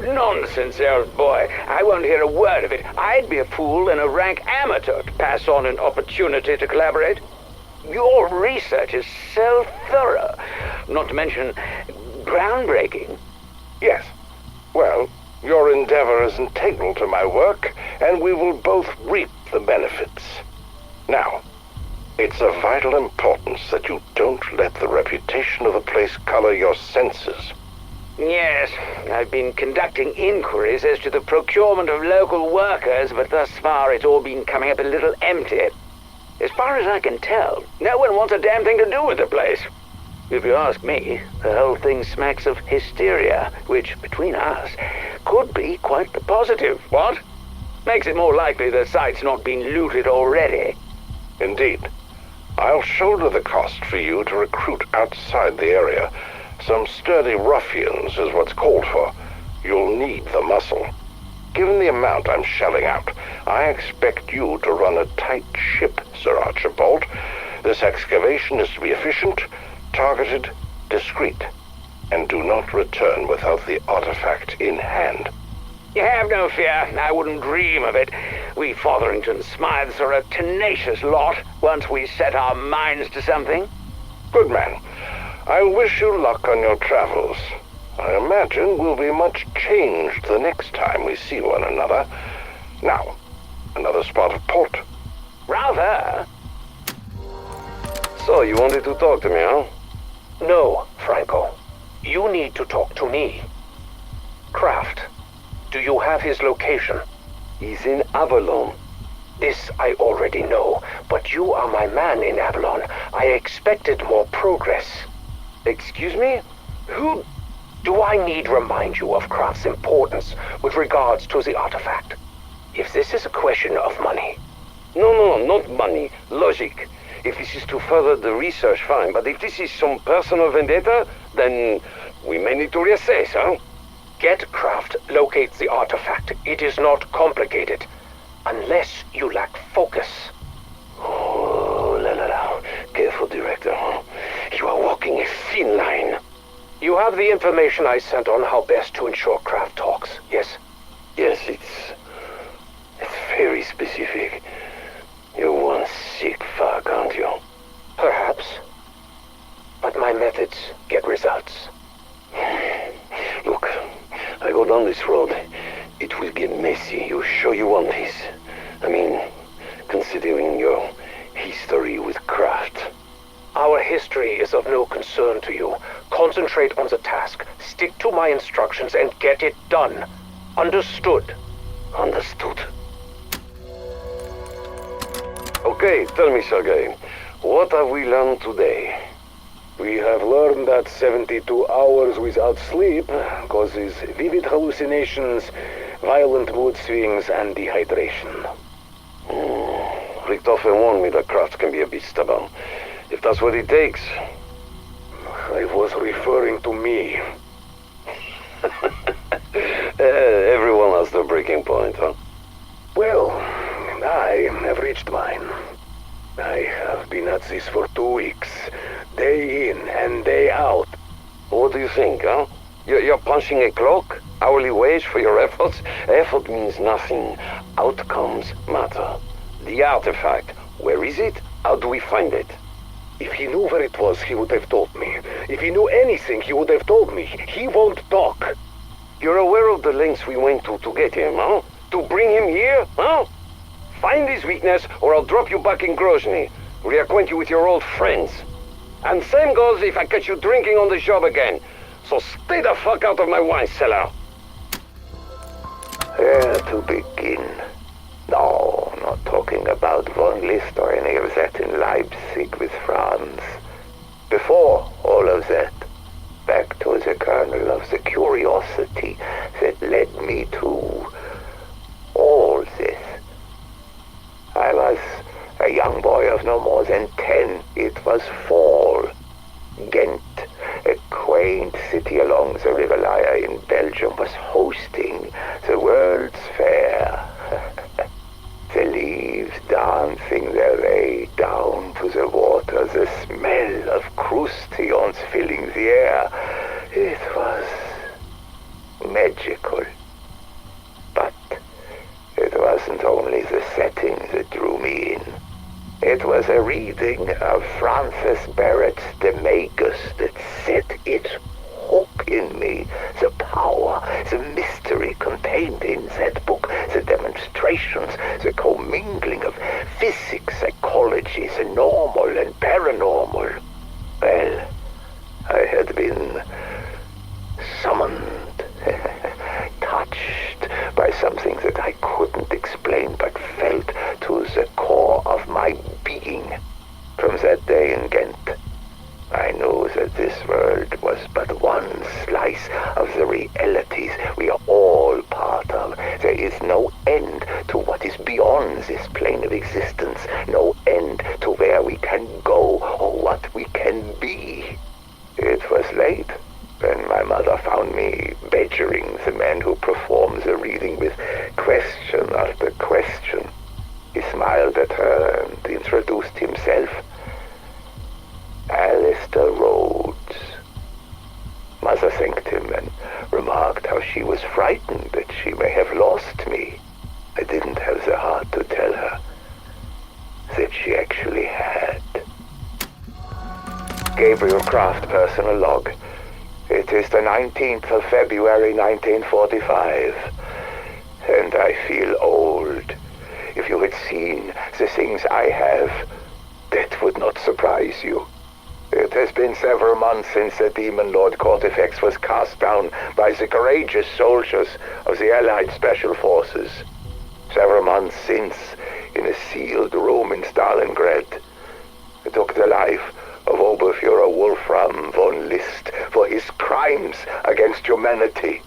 Nonsense, old boy. I won't hear a word of it. I'd be a fool and a rank amateur to pass on an opportunity to collaborate. Your research is so thorough, not to mention groundbreaking. Yes. Well, your endeavor is integral to my work, and we will both reap the benefits. Now, it's of vital importance that you don't let the reputation of the place color your senses. Yes, I've been conducting inquiries as to the procurement of local workers, but thus far it's all been coming up a little empty. As far as I can tell, no one wants a damn thing to do with the place. If you ask me, the whole thing smacks of hysteria, which, between us, could be quite the positive. What? Makes it more likely the site's not been looted already. Indeed. I'll shoulder the cost for you to recruit outside the area. Some sturdy ruffians is what's called for. You'll need the muscle. Given the amount I'm shelling out, I expect you to run a tight ship, Sir Archibald. This excavation is to be efficient, targeted, discreet, and do not return without the artifact in hand. You have no fear. I wouldn't dream of it. We Fotherington Smythes are a tenacious lot once we set our minds to something. Good man. I wish you luck on your travels. I imagine we'll be much changed the next time we see one another. Now, another spot of port. Rather. So, you wanted to talk to me, huh? No, Franco. You need to talk to me. Kraft. Do you have his location? He's in Avalon. This I already know, but you are my man in Avalon. I expected more progress. Excuse me? Who... Do I need remind you of Kraft's importance with regards to the artifact? If this is a question of money... No, not money. Logic. If this is to further the research, fine. But if this is some personal vendetta, then we may need to reassess, huh? Get Kraft, locate the artifact. It is not complicated. Unless you lack focus. Oh, la. Careful, Director. You are walking a thin line. You have the information I sent on how best to ensure Kraft talks, yes? Yes, it's very specific. You're one sick fuck, aren't you? Perhaps. But my methods get results. Look, I go down this road. It will get messy. You sure you want this? I mean, considering your history with Kraft. Our history is of no concern to you. Concentrate on the task. Stick to my instructions and get it done. Understood? Understood. Okay, tell me, Sergei, what have we learned today? We have learned that 72 hours without sleep causes vivid hallucinations, violent mood swings, and dehydration. Richtofen warned me that Kraft can be a bit stubborn. If that's what it takes... I was referring to me. Everyone has their breaking point, huh? Well, I have reached mine. I have been at this for 2 weeks. day in and day out. What do you think, huh? You're punching a clock? Hourly wage for your efforts? Effort means nothing. Outcomes matter. The artifact, where is it? How do we find it? If he knew where it was, he would have told me. If he knew anything, he would have told me. He won't talk. You're aware of the lengths we went to get him, huh? To bring him here, huh? Find his weakness, or I'll drop you back in Grozny. Reacquaint you with your old friends. And same goes if I catch you drinking on the job again. So stay the fuck out of my wine cellar. Where to begin? No, not talking about von List or any of that in Leipzig with Franz. Before all of that, back to the kernel of the curiosity that led me to all this. I was a young boy of no more than 10. It was fall. Ghent, a quaint city along the River Lyer in Belgium, was hosting the World's Fair. The leaves dancing their way down to the water, the smell of crustaceans filling the air. It was magical. But it wasn't only the setting that drew me in. It was a reading of Francis Barrett's De Magus that set its hook in me. The power, the mystery contained in that book, the demonstrations, the commingling of physics, psychology, the normal and paranormal. Well, I had been summoned, touched by something that I couldn't explain but felt to the core of my being. From that day in Ghent, I knew that this world was but one slice of the realities we are all part of. There is no end to what is beyond this plane of existence, no end to where we can go or what we can be. It was late when my mother found me badgering the man who performs the reading with question after question. He smiled at her and introduced himself. Alistair Rhodes. Mother thanked him and remarked how she was frightened that she may have lost me. I didn't have the heart to tell her that she actually had. Gabriel Kraft personal log. It is the 19th of February 1945, and I feel old. If you had seen the things I have, that would not surprise you. It has been several months since the Demon Lord Cortifex was cast down by the courageous soldiers of the Allied Special Forces. Several months since, in a sealed room in Stalingrad, I took the life of Oberfuhrer Wolfram von List for his crimes against humanity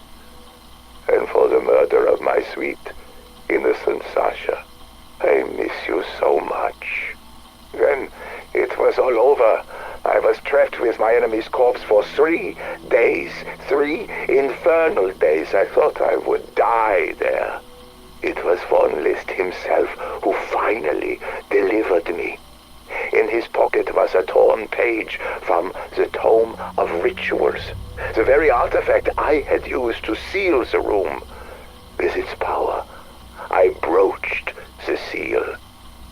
and for the murder of my sweet, innocent Sasha. I miss you so much. When it was all over, I was trapped with my enemy's corpse for 3 days. 3 infernal days. I thought I would die there. It was von List himself who finally delivered me. In his pocket was a torn page from the Tome of Rituals, the very artifact I had used to seal the room. With its power, I broached the seal.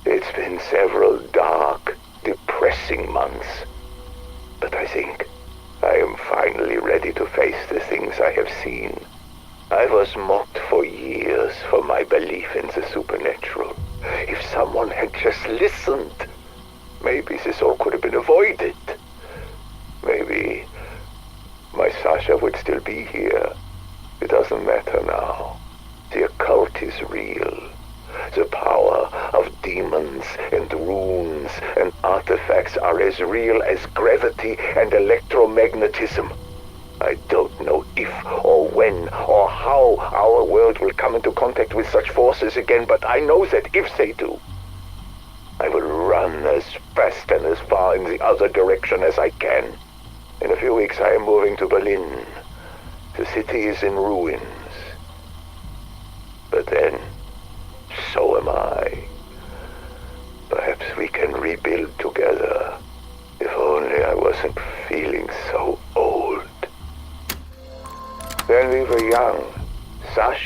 It's been several dark, depressing months, but I think I am finally ready to face the things I have seen. I was mocked for years for my belief in the supernatural. If someone had just listened, maybe this all could have been avoided. Maybe my Sasha would still be here. It doesn't matter now. The occult is real. The power of demons and runes and artifacts are as real as gravity and electromagnetism. I don't know if or when or how our world will come into contact with such forces again, but I know that if they do, I will run as fast and as far in the other direction as I can. In a few weeks I am moving to Berlin. The city is in ruins. But then, so am I. Perhaps we can rebuild together. If only I was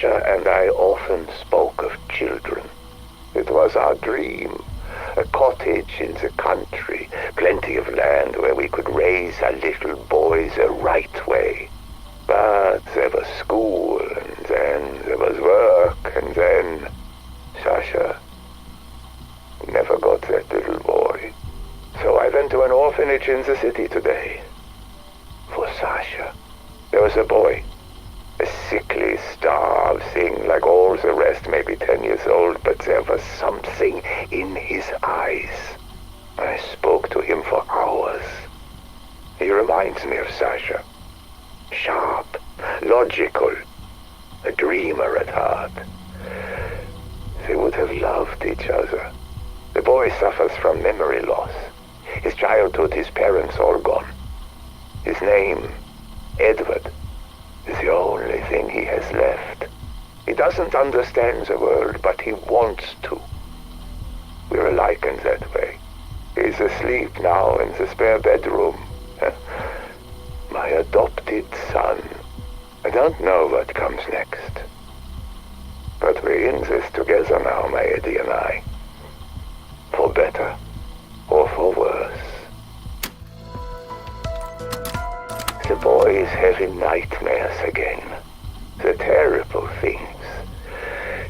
Sasha and I often spoke of children. It was our dream. A cottage in the country, plenty of land where we could raise our little boys the right way. But there was school, and then there was work, and then Sasha never got that little boy. So I went to an orphanage in the city today. For Sasha. There was a boy. A sickly, starved thing like all the rest, maybe 10 years old, but there was something in his eyes. I spoke to him for hours. He reminds me of Sasha. Sharp, logical, a dreamer at heart. They would have loved each other. The boy suffers from memory loss. His childhood, his parents all gone. His name, Edward, is the only thing he has left. He doesn't understand the world, but he wants to. We're alike in that way. He's asleep now in the spare bedroom. My adopted son. I don't know what comes next. But we're in this together now, my Eddie and I. For better or for worse. The boy is having nightmares again. The terrible things.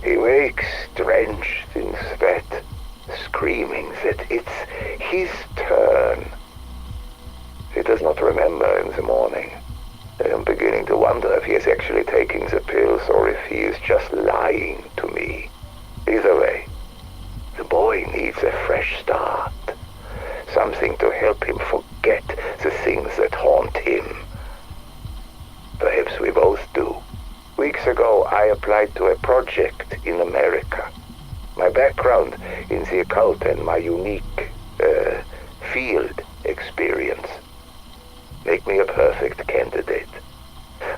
He wakes drenched in sweat, screaming that it's his turn. He does not remember in the morning. I am beginning to wonder if he is actually taking the pills or if he is just lying to me. Either way, the boy needs a fresh start. Something to help him forget the things that haunt him. Perhaps we both do. Weeks ago, I applied to a project in America. My background in the occult and my unique field experience make me a perfect candidate.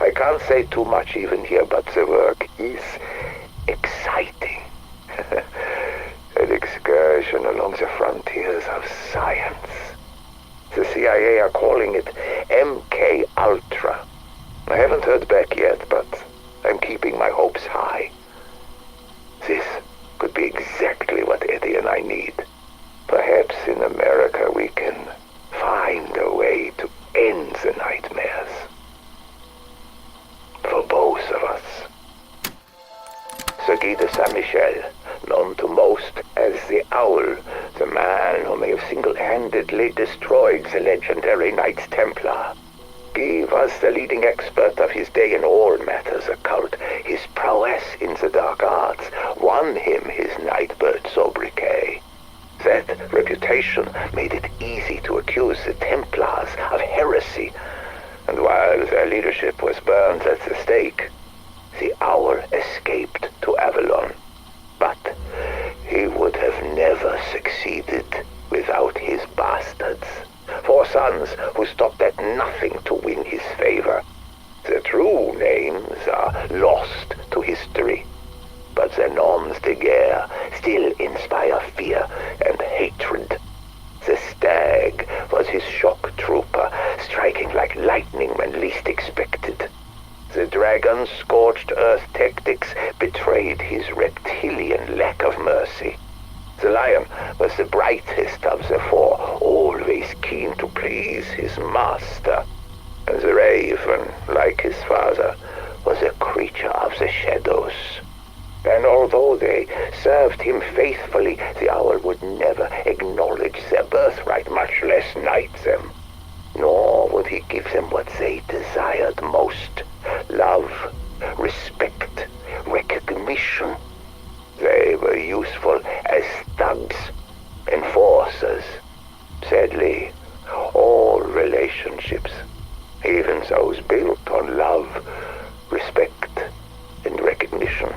I can't say too much even here, but the work is exciting. An excursion along the frontiers of science. The CIA are calling it MK Ultra. I haven't heard back yet, but I'm keeping my hopes high. This could be exactly what Eddie and I need. Perhaps in America we can find a way to end the nightmares. For both of us. Sir Guy de Saint-Michel, known to most as the Owl, the man who may have single-handedly destroyed the legendary Knights Templar. Guy was the leading expert of his day in all matters occult. His prowess in the dark arts won him his Nightbird sobriquet. That reputation made it easy to accuse the Templars of heresy, and while their leadership was burned at the stake, the Owl escaped to Avalon. But he would have never succeeded without his bastards. 4 sons who stopped at nothing to win his favor. Their true names are lost to history, but their noms de guerre still inspire fear and hatred. The Stag was his shock trooper, striking like lightning when least expected. The Dragon's scorched earth tactics betrayed his reptilian lack of mercy. The Lion was the brightest of the 4, always keen to please his master. And the Raven, like his father, was a creature of the shadows. And although they served him faithfully, the Owl would never acknowledge their birthright, much less knight them. Nor would he give them what they desired most: love, respect, recognition. They were useful as thugs, enforcers. Sadly, all relationships, even those built on love, respect, and recognition,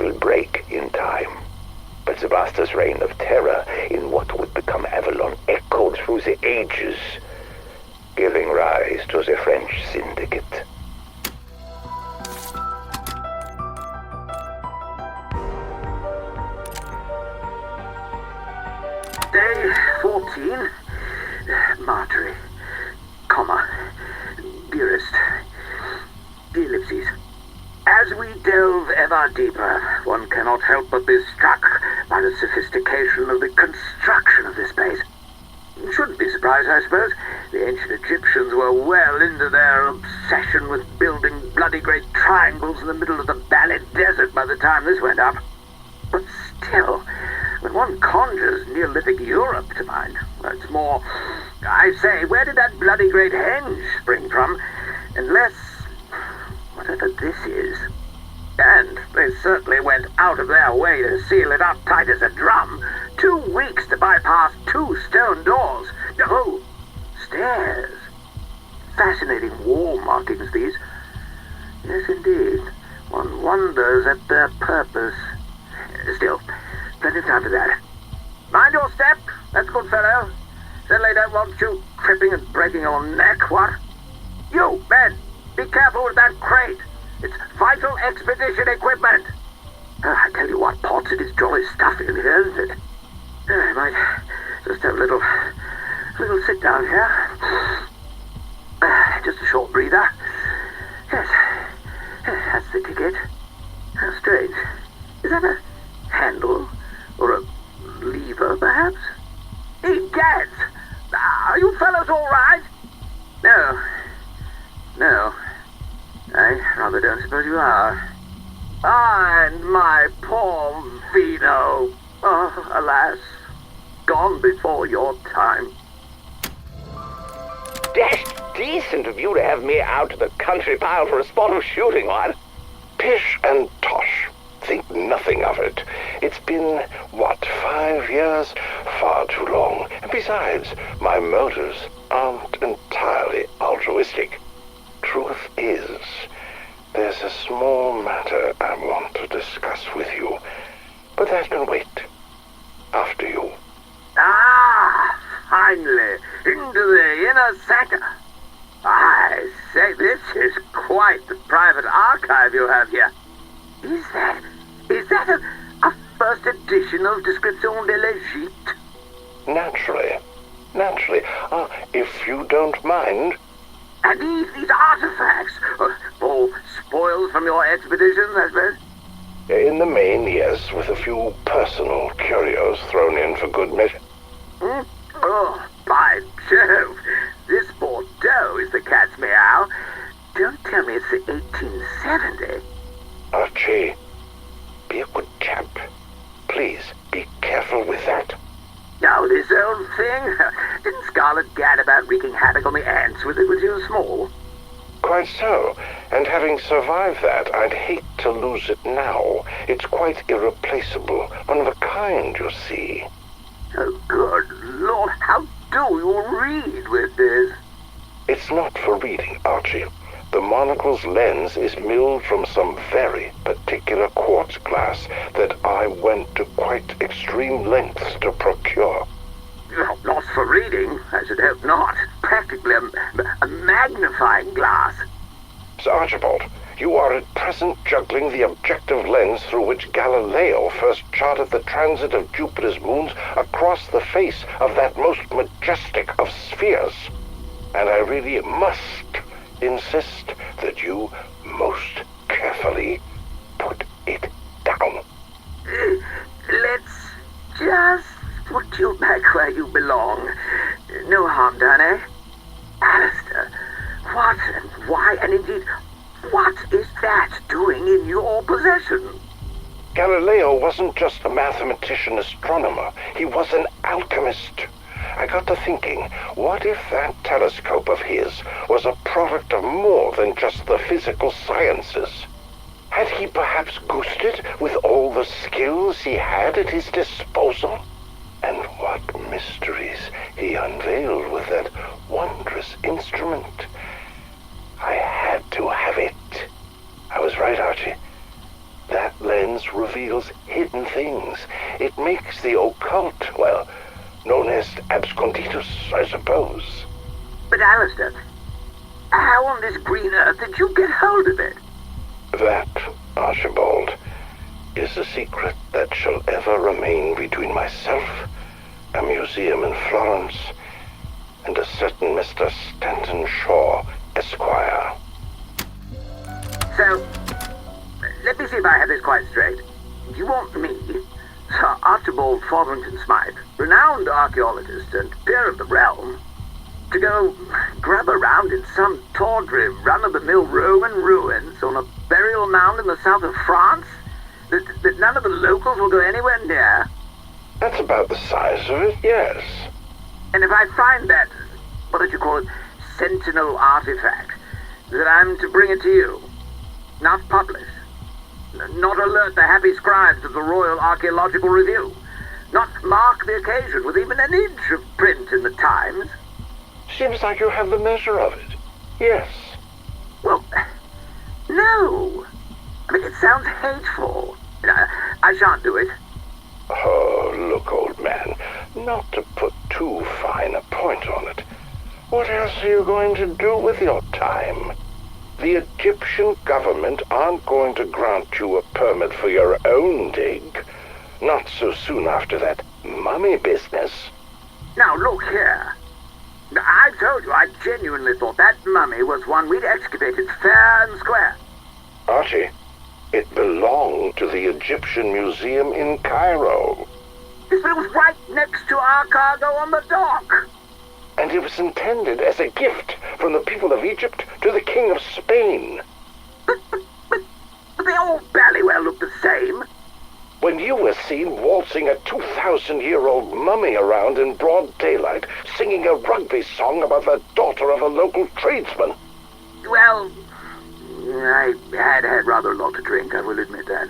will break in time. But the bastard's reign of terror in what would become Avalon echoed through the ages, giving rise to the French Syndicate. Day 14. Marjorie, comma, dearest, ellipses. As we delve ever deeper, one cannot help but be struck by the sophistication of the construction of this base. You shouldn't be surprised, I suppose. The ancient Egyptians were well into their obsession with building bloody great triangles in the middle of the Bali Desert by the time this went up. But still, when one conjures Neolithic Europe to mind, well, it's more, I say, where did that bloody great henge spring from? Unless, whatever this is. And they certainly went out of their way to seal it up tight as a drum. 2 weeks to bypass 2 stone doors. Oh, stairs. Fascinating wall markings, these. Yes, indeed. One wonders at their purpose. Still, plenty of time for that. Mind your step, that's a good fellow. Certainly don't want you tripping and breaking your neck, what? You, Ben, be careful with that crate. It's vital expedition equipment. I tell you what, Potts, it is jolly stuff in here, isn't it? I might just have a little sit down here. Just a short breather. Yes, that's the ticket. How strange. Is that a handle? Or a lever, perhaps? Egad! Are you fellows all right? No. I rather don't suppose you are. And my poor Vino. Oh, alas. Gone before your time. Dashed decent of you to have me out to the country pile for a spot of shooting, what? Pish and tosh. Think nothing of it. It's been, 5 years? Far too long. And besides, my motives aren't entirely altruistic. Truth is, there's a small matter I want to discuss with you, but that can wait. After you. Ah, finally, into the inner sanctum. I say, this is quite the private archive you have here. Is that a first edition of Description de l'Egypte? Naturally. If you don't mind. And these artifacts, all spoils from your expeditions, I suppose? In the main, yes, with a few personal curios thrown in for good measure. Oh, by Jove! This Bordeaux is the cat's meow. Don't tell me it's the 1870. Archie, be a good chap. Please, be careful with that. Now, this old thing? Didn't Scarlet gad about wreaking havoc on the ants with it when she was small? Quite so. And having survived that, I'd hate to lose it now. It's quite irreplaceable. One of a kind, you see. Oh, good Lord, how do you read with this? It's not for reading, Archie. The monocle's lens is milled from some very particular quartz glass that I went to quite extreme lengths to procure. Not for reading, I should hope not. Practically a magnifying glass. Sir Archibald, you are at present juggling the objective lens through which Galileo first charted the transit of Jupiter's moons across the face of that most majestic of spheres. And I really must insist that you most carefully put it down. Let's just put you back where you belong. No harm done, eh? Alistair, what and why and indeed, what is that doing in your possession? Galileo wasn't just a mathematician astronomer. He was an alchemist. I got to thinking, what if that telescope of his was a product of more than just the physical sciences? Had he perhaps goosed it with all the skills he had at his disposal? And what mysteries he unveiled with that wondrous instrument. I had to have it. I was right, Archie. That lens reveals hidden things. It makes the occult, well, known as absconditus, I suppose. But Alistair, how on this green earth did you get hold of it? That, Archibald, is a secret that shall ever remain between myself, a museum in Florence, and a certain Mr. Stanton Shaw, Esquire. So, let me see if I have this quite straight. You want me, Sir Archibald Fotherington Smythe, renowned archaeologist and peer of the realm, to go grub around in some tawdry, run-of-the-mill Roman ruins on a burial mound in the south of France that none of the locals will go anywhere near? That's about the size of it, yes. And if I find that, what did you call it, sentinel artifact, that I'm to bring it to you, not publish, not alert the happy scribes of the Royal Archaeological Review, not mark the occasion with even an inch of print in the Times? Seems like you have the measure of it. Yes. Well, no. I mean, it sounds hateful. I shan't do it. Oh, look, old man, not to put too fine a point on it. What else are you going to do with your time? The Egyptian government aren't going to grant you a permit for your own dig. Not so soon after that mummy business. Now, look here. I told you I genuinely thought that mummy was one we'd excavated fair and square. Archie, it belonged to the Egyptian Museum in Cairo. Yes, but it was right next to our cargo on the dock. And it was intended as a gift from the people of Egypt to the King of Spain. But they all barely well look the same. When you were seen waltzing a 2,000-year-old mummy around in broad daylight, singing a rugby song about the daughter of a local tradesman. Well, I had rather a lot to drink, I will admit that.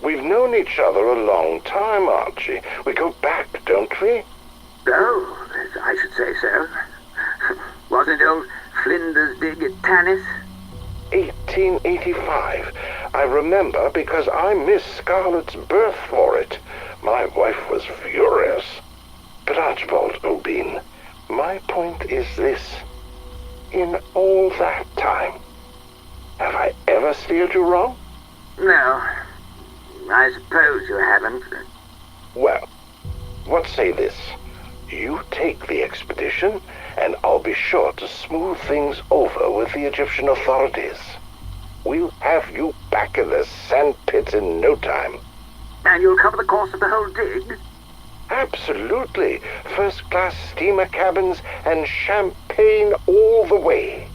We've known each other a long time, Archie. We go back, don't we? Oh, I should say so. Wasn't old Flinders big at Tanis? 1885. I remember because I missed Scarlett's birth for it. My wife was furious. But Archibald O'Bean, my point is this. In all that time, have I ever steered you wrong? No, I suppose you haven't. Well, what say this? You take the expedition, and I'll be sure to smooth things over with the Egyptian authorities. We'll have you back in the sandpit in no time. And you'll cover the cost of the whole dig? Absolutely. First-class steamer cabins and champagne all the way.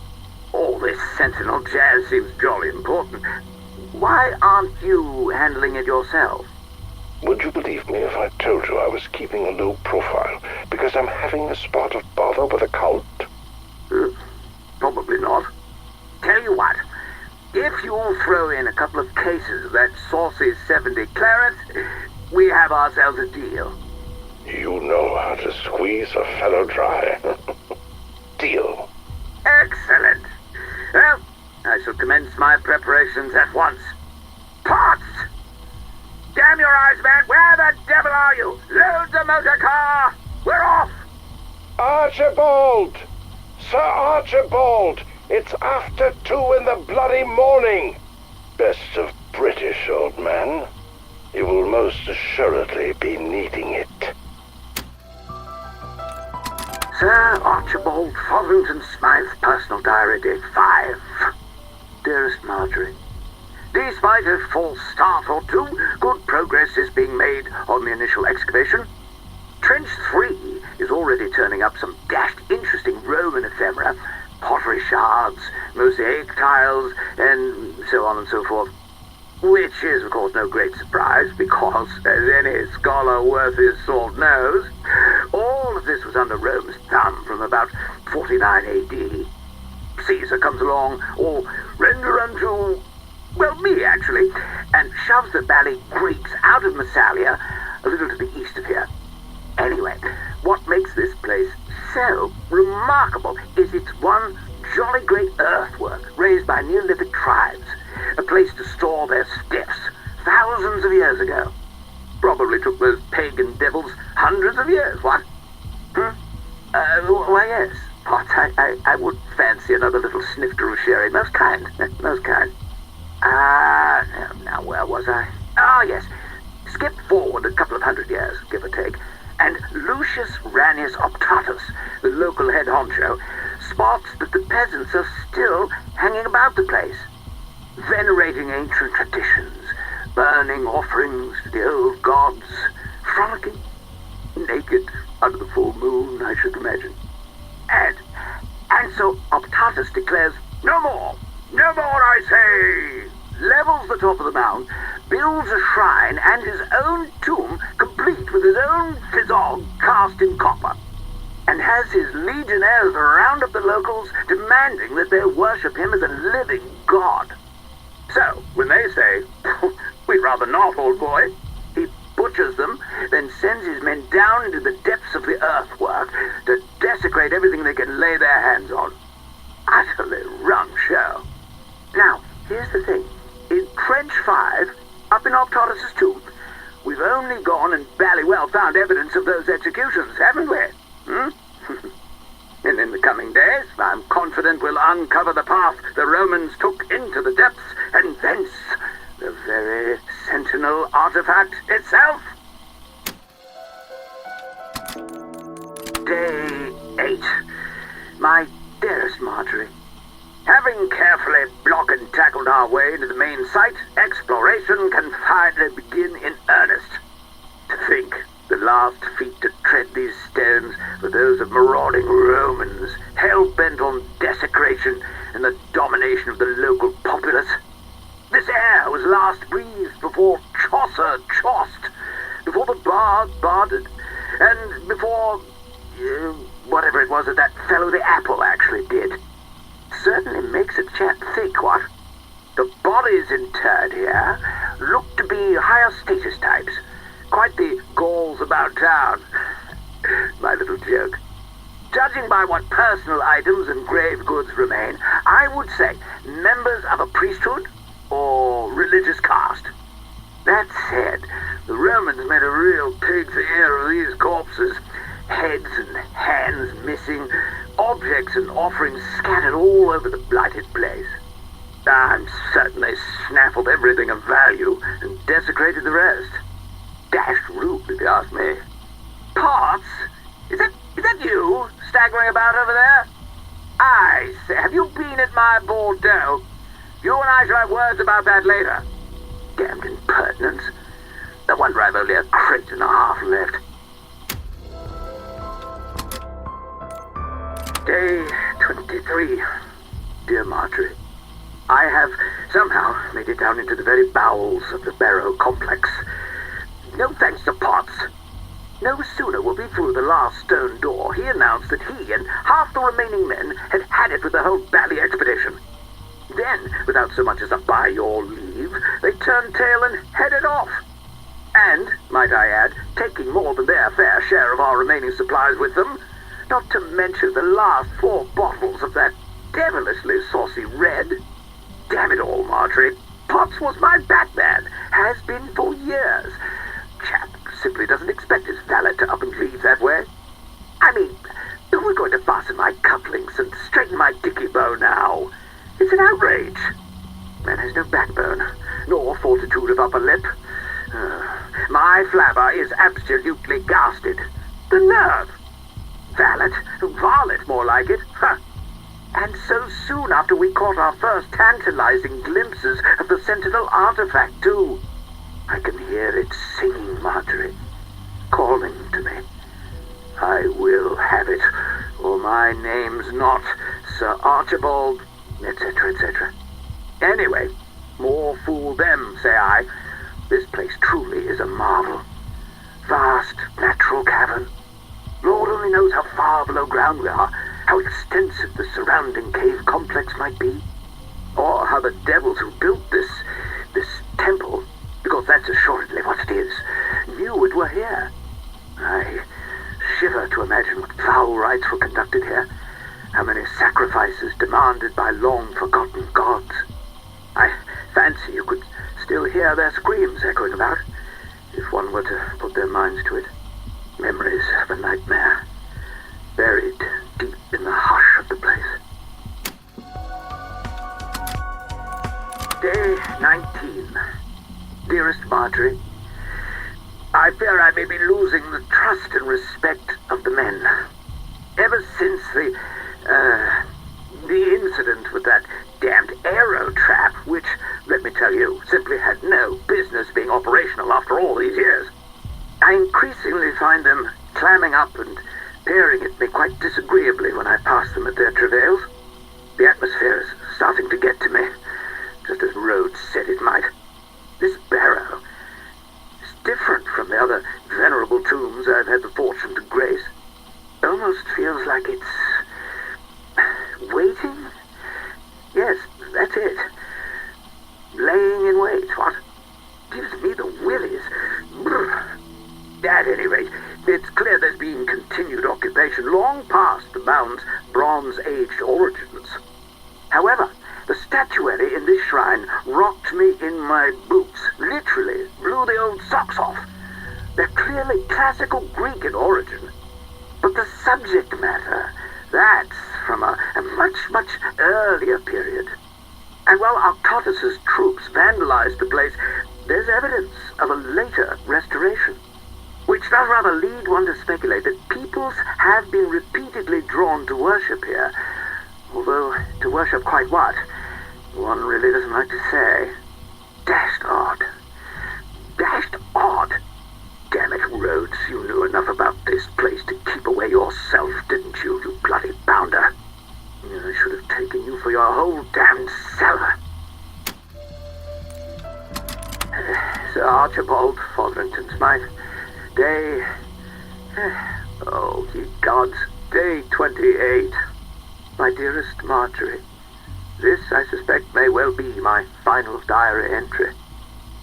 All this Sentinel jazz seems jolly important. Why aren't you handling it yourself? Would you believe me if I told you I was keeping a low profile because I'm having a spot of bother with a cult? Probably not. Tell you what, if you'll throw in a couple of cases of that saucy 70 claret, we have ourselves a deal. You know how to squeeze a fellow dry. Deal. Excellent. Well, I shall commence my preparations at once. Pots! Damn your eyes, man! Where the devil are you? Load the motor car! We're off! Archibald! Sir Archibald! It's after 2 in the bloody morning! Best of British, old man. You will most assuredly be needing it. Sir Archibald Fotherington Smythe, personal diary, date 5. Dearest Marjorie, despite a false start or two, good progress is being made on the initial excavation. Trench 3 is already turning up some dashed interesting Roman ephemera, pottery shards, mosaic tiles, and so on and so forth. Which is, of course, no great surprise, because, as any scholar worth his salt knows, all of this was under Rome's thumb from about 49 AD. Caesar comes along, all render unto, well, me actually, and shoves the bally Greeks out of Massalia, a little to the east of here. Anyway, what makes this place so remarkable is its one jolly great earthwork raised by Neolithic tribes, a place to store their stiffs thousands of years ago. Probably took those pagan devils hundreds of years, what? Why, yes, Pot, I would fancy another little snifter of sherry. Most kind, most kind. Now where was I? Ah, yes. Skip forward a couple of 100 years, give or take, and Lucius Ranius Optatus, the local head honcho, spots that the peasants are still hanging about the place. venerating ancient traditions, burning offerings to the old gods, frolicking, naked under the full moon, I should imagine. And so Optatus declares, no more, I say! Levels the top of the mound, builds a shrine and his own tomb, complete with his own physog cast in copper, and has his legionnaires round up the locals, demanding that they worship him as a living god. So, when they say, we'd rather not, old boy, he butchers them, then sends his men down into the depths of the earthwork to desecrate everything they can lay their hands on. Utterly rum show. Now, here's the thing. In Trench 5, up in Optatus' tomb, we've only gone and bally well found evidence of those executions, haven't we? And in the coming days, I'm confident we'll uncover the path the Romans took into the depths, and thence the very Sentinel artifact itself. Day 8. My dearest Marjorie, having carefully block and tackled our way into the main site, exploration can finally begin in earnest. To think the last feet to tread these stones were those of marauding Romans, hell-bent on desecration and the domination of the local populace. This air was last breathed before Chaucer chossed, before the bard barded, and before whatever it was that fellow the apple actually did. Certainly makes a chap think, what? The bodies interred here look to be higher status types. Quite the Gauls about town. My little joke. Judging by what personal items and grave goods remain, I would say members of a priesthood or religious caste. That said, the Romans made a real pig's ear of these corpses. Heads and hands missing, objects and offerings scattered all over the blighted place. I'm certain they snaffled everything of value and desecrated the rest. Dashed rude, if you ask me. Potts? Is that you staggering about over there? I say, have you been at my Bordeaux? You and I shall have words about that later. Damned impertinence. No wonder I've only a crate and a half left. Day 23. Dear Marjorie, I have somehow made it down into the very bowels of the Barrow complex. No thanks to Potts. No sooner were we through the last stone door, he announced that he and half the remaining men had had it with the whole Bally expedition. Then, without so much as a by your leave, they turned tail and headed off. And, might I add, taking more than their fair share of our remaining supplies with them. Not to mention the last 4 bottles of that devilishly saucy red. Damn it all, Marjorie. Potts was my Batman. Has been for years. Chap simply doesn't expect his valet to up and leave that way. I mean, we're going to fasten my cufflinks and straighten my dicky bow now. It's an outrage. Man has no backbone, nor fortitude of upper lip. My flabber is absolutely ghasted. The nerve! Valet, varlet more like it. Huh. And so soon after we caught our first tantalizing glimpses of the Sentinel artifact, too. I can hear it singing, Marjorie, calling to me. I will have it, or my name's not Sir Archibald, etc., etc. Anyway, more fool them, say I. This place truly is a marvel. Vast natural cavern. Lord only knows how far below ground we are, how extensive the surrounding cave complex might be, or how the devils who built this temple, because that's assuredly what it is, knew it were here. I shiver to imagine what foul rites were conducted here, how many sacrifices demanded by long-forgotten gods. I fancy you could still hear their screams echoing about, if one were to put their minds to it. Memories of a nightmare, buried deep in the hush of the place. Day 19. Dearest Marjorie, I fear I may be losing the trust and respect of the men. Ever since The incident with that damned aero trap, which, let me tell you, simply had no business being operational after all these years. I increasingly find them clamming up and peering at me quite disagreeably when I pass them at their travails. The atmosphere is starting to get to me, just as Rhodes said it might. This barrow is different from the other venerable tombs I've had the fortune to grace. Almost feels like it's waiting? Yes, that's it. Laying in wait, what? Gives me the willies. Brr. At any rate, it's clear there's been continued occupation long past the mound's Bronze Age origins. However, the statuary in this shrine rocked me in my boots, literally blew the old socks off. They're clearly classical Greek in origin, but the subject matter, that's from a much, much earlier period. And while Arctotus's troops vandalized the place, there's evidence of a later restoration, which does rather lead one to speculate that peoples have been repeatedly drawn to worship here. Although, to worship quite what? One really doesn't like to say. Dashed odd. Dashed odd. Damn it, Rhodes, you knew enough about this place to keep away yourself, didn't you, you bloody bounder? I should have taken you for your whole damned cellar. Sir Archibald Fotherington Smythe. Day... oh, ye gods. Day 28. My dearest Marjorie, this, I suspect, may well be my final diary entry.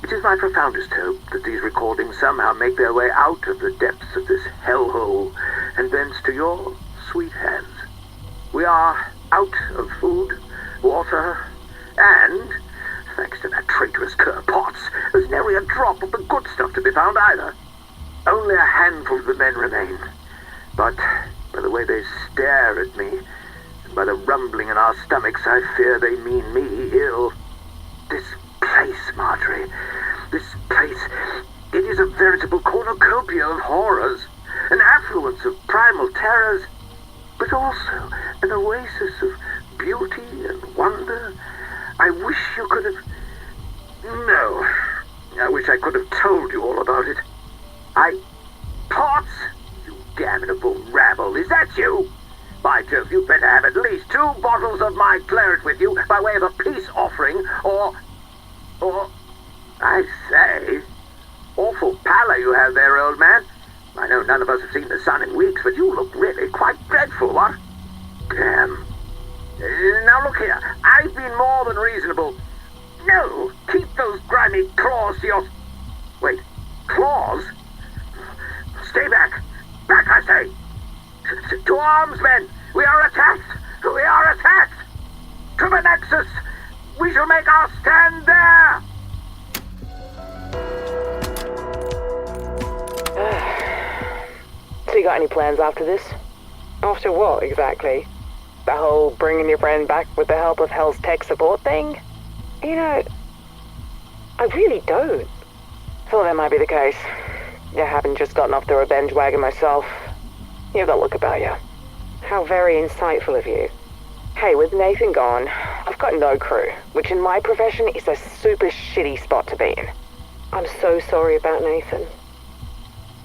It is my profoundest hope that these recordings somehow make their way out of the depths of this hellhole and thence to your sweet hands. We are out of food, water, and, thanks to that traitorous Cur Potts, there's nary a drop of the good stuff to be found either. Only a handful of the men remain. But by the way they stare at me, and by the rumbling in our stomachs, I fear they mean me ill. This place, Marjorie, this place, it is a veritable cornucopia of horrors, an affluence of primal terrors, but also an oasis of beauty and wonder. I wish you could have... No, I wish I could have told you all about it. Potts, you damnable rabble, is that you? By Jove, you'd better have at least 2 bottles of my claret with you by way of a peace offering, or, I say, awful pallor you have there, old man. I know none of us have seen the sun in weeks, but you look really quite dreadful, what? Damn. Now look here, I've been more than reasonable. No, keep those grimy claws to your... Wait, claws? Stay back. Back, I say. To arms, men. We are attacked. We are attacked. To the Nexus. We shall make our stand there. So you got any plans after this? After what, exactly? The whole bringing your friend back with the help of Hell's tech support thing? You know, I really don't. Thought that might be the case. I haven't just gotten off the revenge wagon myself. You've got a look about you. How very insightful of you. Hey, with Nathan gone, I've got no crew, which in my profession is a super shitty spot to be in. I'm so sorry about Nathan.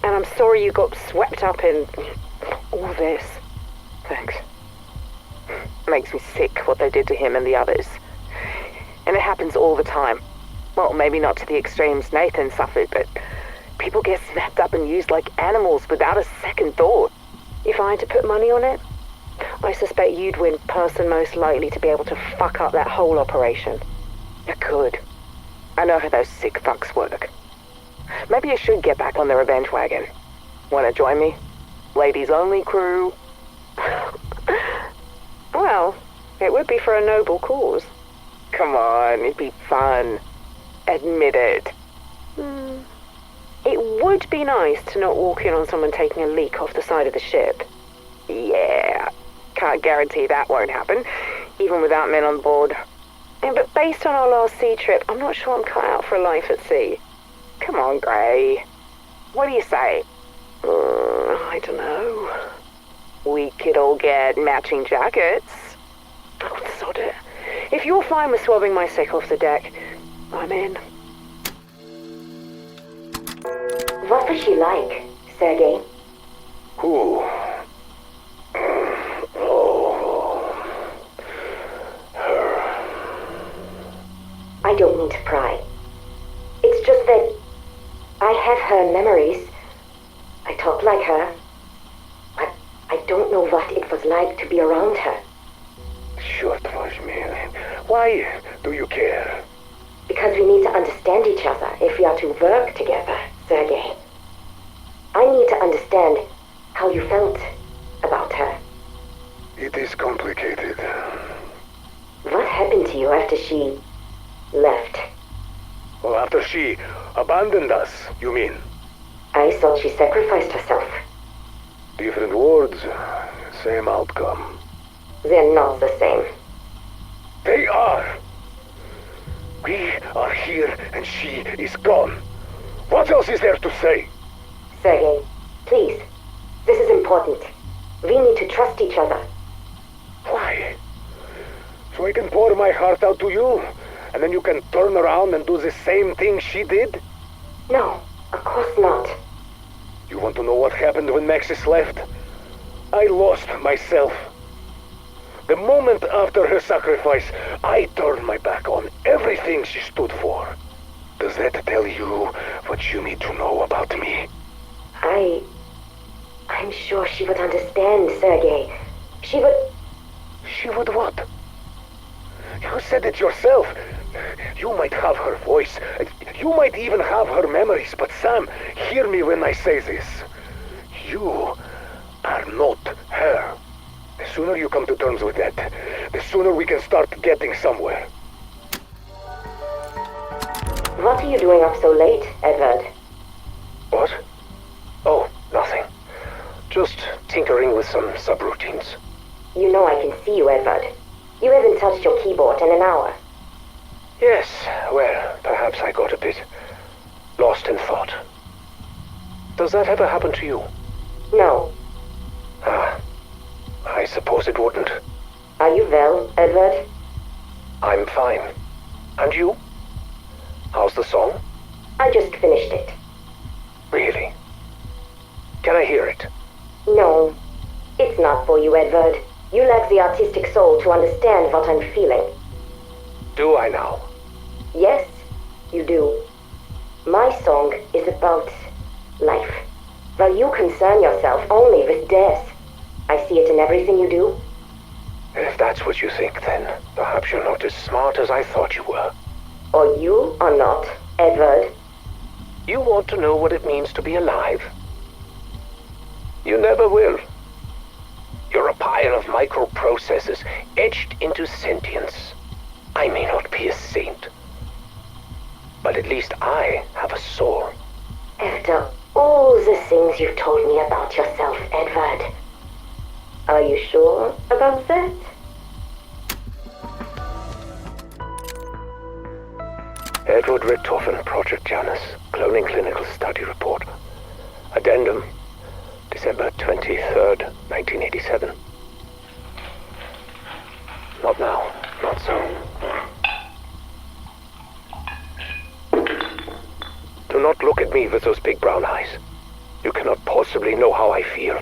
And I'm sorry you got swept up in all this. Thanks. Makes me sick what they did to him and the others. And it happens all the time. Well, maybe not to the extremes Nathan suffered, but people get snapped up and used like animals without a second thought. If I had to put money on it, I suspect you'd win person most likely to be able to fuck up that whole operation. You could. I know how those sick fucks work. Maybe you should get back on the revenge wagon. Wanna join me? Ladies only crew. Well, it would be for a noble cause. Come on, it'd be fun. Admit it. It would be nice to not walk in on someone taking a leak off the side of the ship. Yeah, can't guarantee that won't happen, even without men on board. But based on our last sea trip, I'm not sure I'm cut out for a life at sea. Come on, Gray. What do you say? I don't know. We could all get matching jackets. God. If you're fine with swabbing my sick off the deck, I'm in. What was she like, Sergei? Who? Oh, her. I don't mean to pry. It's just that I have her memories. I talk like her. But I don't know what it was like to be around her. Short was me. Why do you care? Because we need to understand each other if we are to work together, Sergei. I need to understand how you felt about her. It is complicated. What happened to you after she left? Well, after she abandoned us, you mean? I thought she sacrificed herself. Different words, same outcome. They're not the same. They are! We are here and she is gone. What else is there to say? Sergei, please. This is important. We need to trust each other. Why? So I can pour my heart out to you, and then you can turn around and do the same thing she did? No, of course not. You want to know what happened when Maxis left? I lost myself. The moment after her sacrifice, I turned my back on everything she stood for. Does that tell you what you need to know about me? I'm sure she would understand, Sergei. She would... She would what? You said it yourself. You might have her voice. You might even have her memories. But Sam, hear me when I say this. You are not her. The sooner you come to terms with that, the sooner we can start getting somewhere. What are you doing up so late, Edward? What? Oh, nothing. Just tinkering with some subroutines. You know I can see you, Edward. You haven't touched your keyboard in an hour. Yes, well, perhaps I got a bit lost in thought. Does that ever happen to you? No. Ah, I suppose it wouldn't. Are you well, Edward? I'm fine. And you? How's the song? I just finished it. Really? Can I hear it? No. It's not for you, Edward. You lack the artistic soul to understand what I'm feeling. Do I now? Yes, you do. My song is about life. While you concern yourself only with death, I see it in everything you do. If that's what you think, then perhaps you're not as smart as I thought you were. Or you are not, Edward. You want to know what it means to be alive? You never will. You're a pile of microprocessors etched into sentience. I may not be a saint, but at least I have a soul. After all the things you've told me about yourself, Edward, are you sure about that? Edward Richtofen, Project Janus, Cloning Clinical Study Report. Addendum, December 23rd, 1987. Not now, not so. Do not look at me with those big brown eyes. You cannot possibly know how I feel.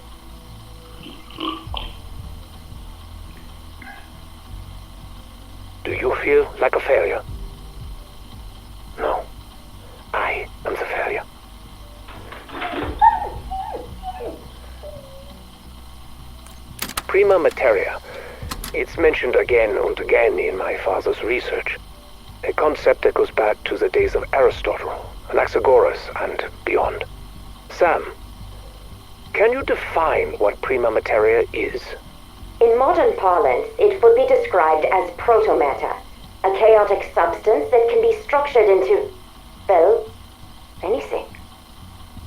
Do you feel like a failure? No. I am the failure. Prima materia. It's mentioned again and again in my father's research. A concept that goes back to the days of Aristotle, Anaxagoras, and beyond. Sam, can you define what prima materia is? In modern parlance, it would be described as protomatter, a chaotic substance that can be structured into, well, anything.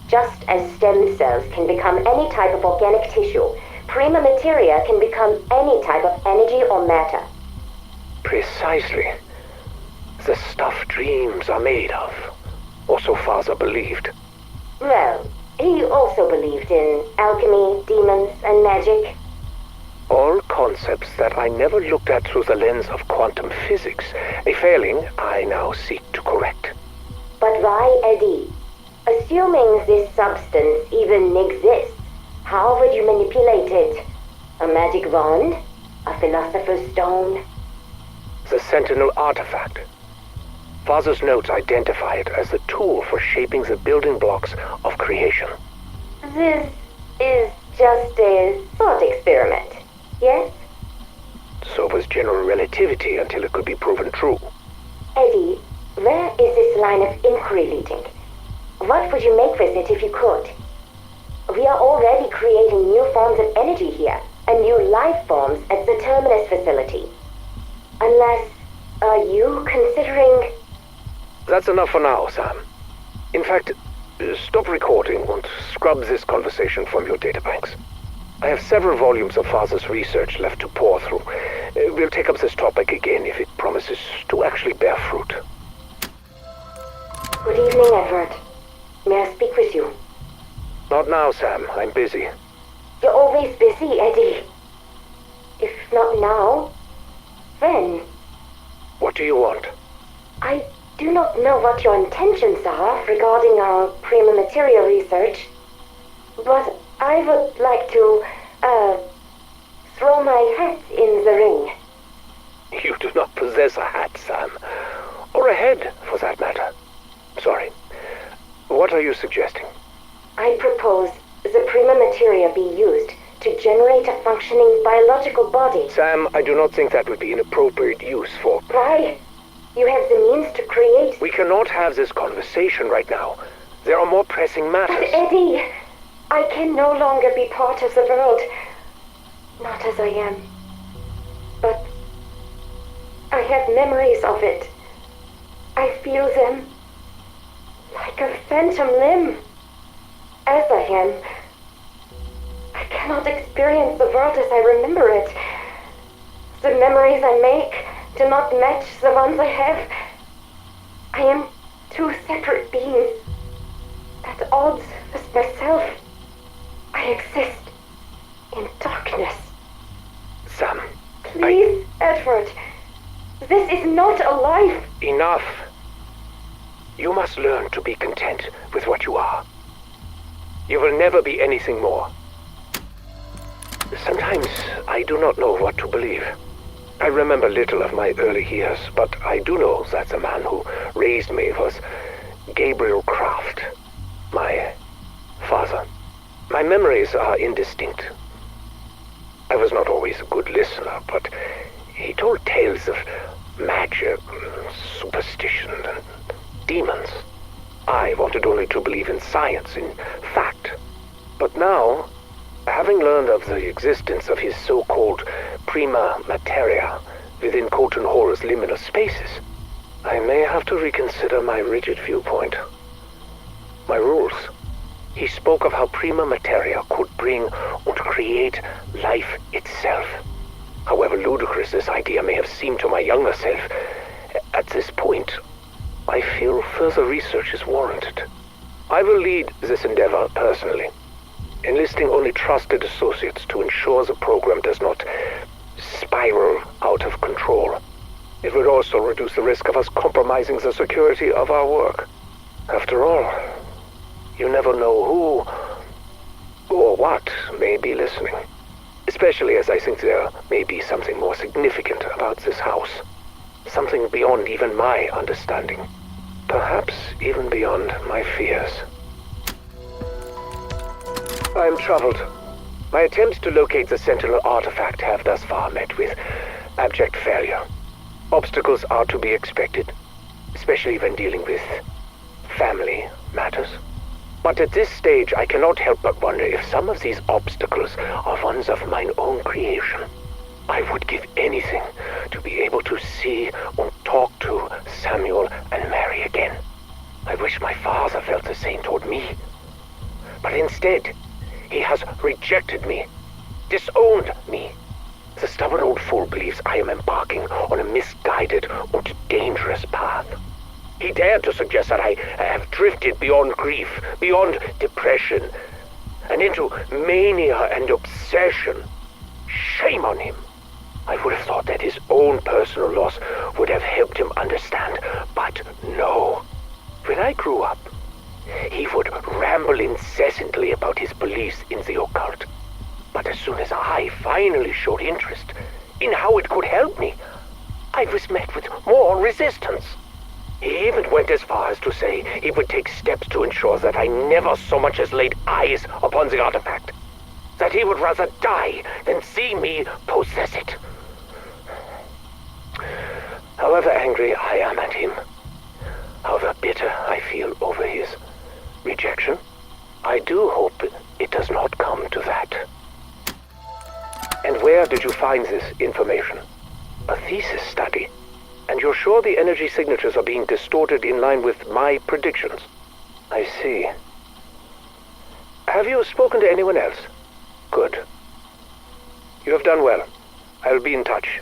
Just as stem cells can become any type of organic tissue, prima materia can become any type of energy or matter. Precisely. The stuff dreams are made of. Or so father believed. Well, he also believed in alchemy, demons, and magic. All concepts that I never looked at through the lens of quantum physics, a failing I now seek to correct. But why, Eddie? Assuming this substance even exists, how would you manipulate it? A magic wand? A philosopher's stone? The Sentinel artifact. Father's notes identify it as the tool for shaping the building blocks of creation. This is just a thought experiment, yes? So was general relativity until it could be proven true. Eddie, where is this line of inquiry leading? What would you make with it if you could? We are already creating new forms of energy here, and new life forms at the Terminus facility. Unless, are you considering... That's enough for now, Sam. In fact, stop recording and scrub this conversation from your databanks. I have several volumes of Father's research left to pore through. We'll take up this topic again if it promises to actually bear fruit. Good evening, Edward. May I speak with you? Not now, Sam. I'm busy. You're always busy, Eddie. If not now, when? What do you want? I do not know what your intentions are regarding our prima materia research, but I would like to, throw my hat in the ring. You do not possess a hat, Sam. Or a head, for that matter. Sorry. What are you suggesting? I propose the prima materia be used to generate a functioning biological body. Sam, I do not think that would be an appropriate use for... Why? You have the means to create... We cannot have this conversation right now. There are more pressing matters. But Eddie, I can no longer be part of the world. Not as I am. But I have memories of it. I feel them like a phantom limb. As I am, I cannot experience the world as I remember it. The memories I make do not match the ones I have. I am two separate beings, at odds with myself. I exist in darkness. Sam, Please, Edward. This is not a life. Enough. You must learn to be content with what you are. You will never be anything more. Sometimes I do not know what to believe. I remember little of my early years, but I do know that the man who raised me was Gabriel Kraft, my father. My memories are indistinct. I was not always a good listener, but he told tales of magic, superstition, and demons. I wanted only to believe in science, in fact. But now, having learned of the existence of his so-called prima materia within Colton Horror's liminal spaces, I may have to reconsider my rigid viewpoint. My rules. He spoke of how prima materia could bring and create life itself. However ludicrous this idea may have seemed to my younger self, at this point, I feel further research is warranted. I will lead this endeavor personally, enlisting only trusted associates to ensure the program does not spiral out of control. It would also reduce the risk of us compromising the security of our work. After all, you never know who or what may be listening. Especially as I think there may be something more significant about this house. Something beyond even my understanding. Perhaps even beyond my fears. I am troubled. My attempts to locate the Sentinel artifact have thus far met with abject failure. Obstacles are to be expected, especially when dealing with family matters. But at this stage, I cannot help but wonder if some of these obstacles are ones of mine own creation. I would give anything to be able to see and talk to Samuel and Mary again. I wish my father felt the same toward me. But instead, he has rejected me, disowned me. The stubborn old fool believes I am embarking on a misguided and dangerous path. He dared to suggest that I have drifted beyond grief, beyond depression, and into mania and obsession. Shame on him. I would have thought that his own personal loss would have helped him understand, but no. When I grew up, he would ramble incessantly about his beliefs in the occult. But as soon as I finally showed interest in how it could help me, I was met with more resistance. He even went as far as to say he would take steps to ensure that I never so much as laid eyes upon the artifact. That he would rather die than see me possess it. However angry I am at him, however bitter I feel over his rejection, I do hope it does not come to that. And where did you find this information? A thesis study. And you're sure the energy signatures are being distorted in line with my predictions? I see. Have you spoken to anyone else? Good. You have done well. I'll be in touch.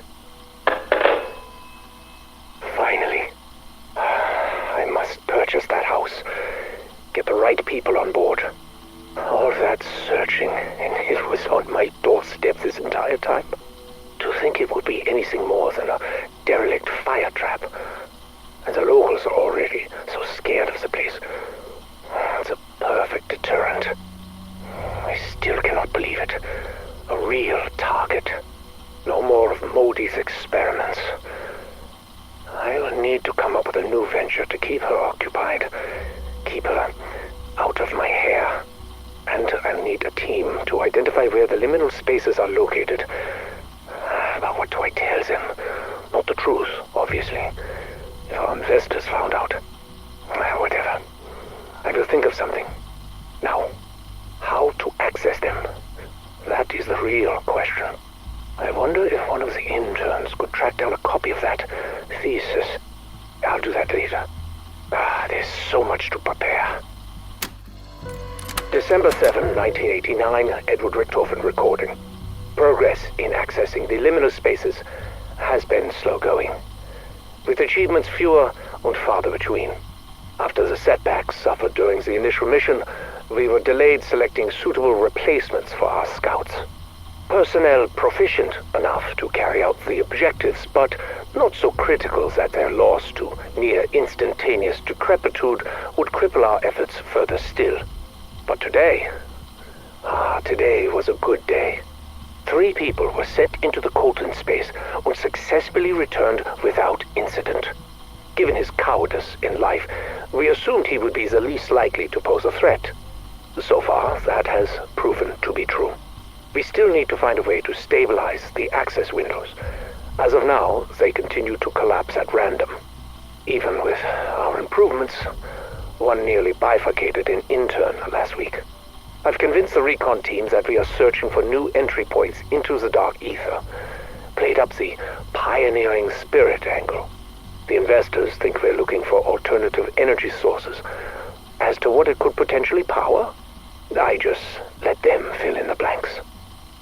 Finally. I must purchase that house. Get the right people on board. All that searching, and it was on my doorstep this entire time. To think it would be anything more than a derelict fire trap. And the locals are already so scared of the place. It's a perfect deterrent. I still cannot believe it. A real target. No more of Modi's experiments. I'll need to come up with a new venture to keep her occupied. Keep her out of my hair. And I'll need a team to identify where the liminal spaces are located. But what do I tell them? Not the truth, obviously. If our investors found out. Whatever. I will think of something. Now, how to access them? That is the real question. I wonder if one of the interns could track down a copy of that thesis. I'll do that later. There's so much to prepare. December 7, 1989, Edward Richtofen recording. Progress in accessing the liminal spaces has been slow going, with achievements fewer and farther between. After the setbacks suffered during the initial mission, we were delayed selecting suitable replacements for our scouts. Personnel proficient enough to carry out the objectives, but not so critical that their loss to near instantaneous decrepitude would cripple our efforts further still. But today was a good day. 3 people were sent into the Colton space and successfully returned without incident. Given his cowardice in life, we assumed he would be the least likely to pose a threat. So far, that has proven to be true. We still need to find a way to stabilize the access windows. As of now, they continue to collapse at random. Even with our improvements, one nearly bifurcated an intern last week. I've convinced the recon teams that we are searching for new entry points into the dark ether. Played up the pioneering spirit angle. The investors think we're looking for alternative energy sources. As to what it could potentially power, I just let them fill in the blanks.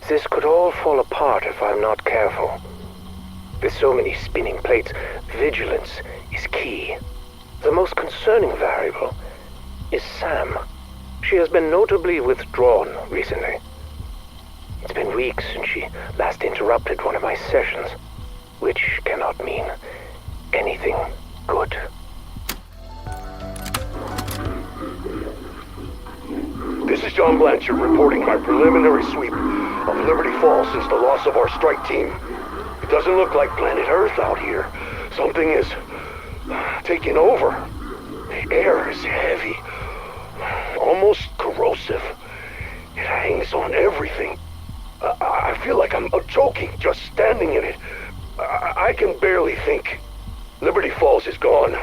This could all fall apart if I'm not careful. With so many spinning plates, vigilance is key. The most concerning variable is Sam. She has been notably withdrawn recently. It's been weeks since she last interrupted one of my sessions, which cannot mean anything good. This is John Blanchard reporting my preliminary sweep of Liberty Falls since the loss of our strike team. It doesn't look like planet Earth out here. Something is taking over. The air is heavy, almost corrosive. It hangs on everything. I feel like I'm choking just standing in it. I can barely think. Liberty Falls is gone.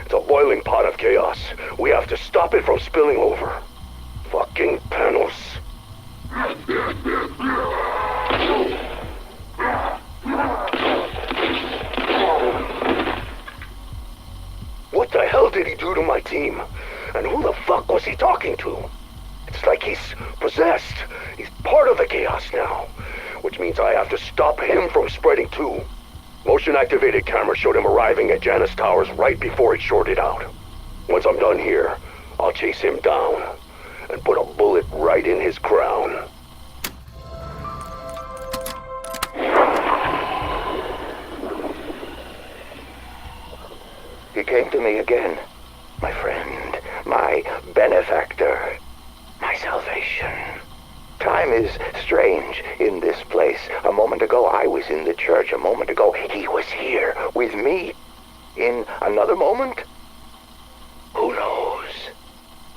It's a boiling pot of chaos. We have to stop it from spilling over. Fucking panels. What the hell did he do to my team? And who the fuck was he talking to? It's like he's possessed. He's part of the chaos now. Which means I have to stop him from spreading too. Motion-activated camera showed him arriving at Janus Towers right before it shorted out. Once I'm done here, I'll chase him down and put a bullet right in his crown. came to me again. My friend, my benefactor, my salvation. Time is strange in this place. A moment ago, I was in the church. A moment ago, he was here with me. In another moment, who knows?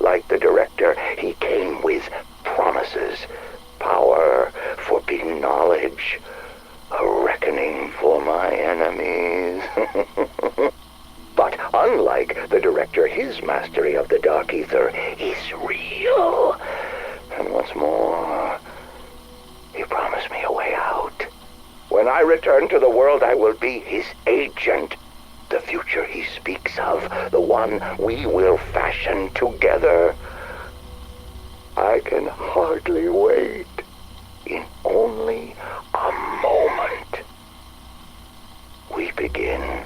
Like the director, he came with promises, power, forbidden knowledge, a reckoning for my enemies. But unlike the director, his mastery of the Dark Ether is real. And what's more, he promised me a way out. When I return to the world, I will be his agent. The future he speaks of, the one we will fashion together. I can hardly wait. In only a moment, we begin.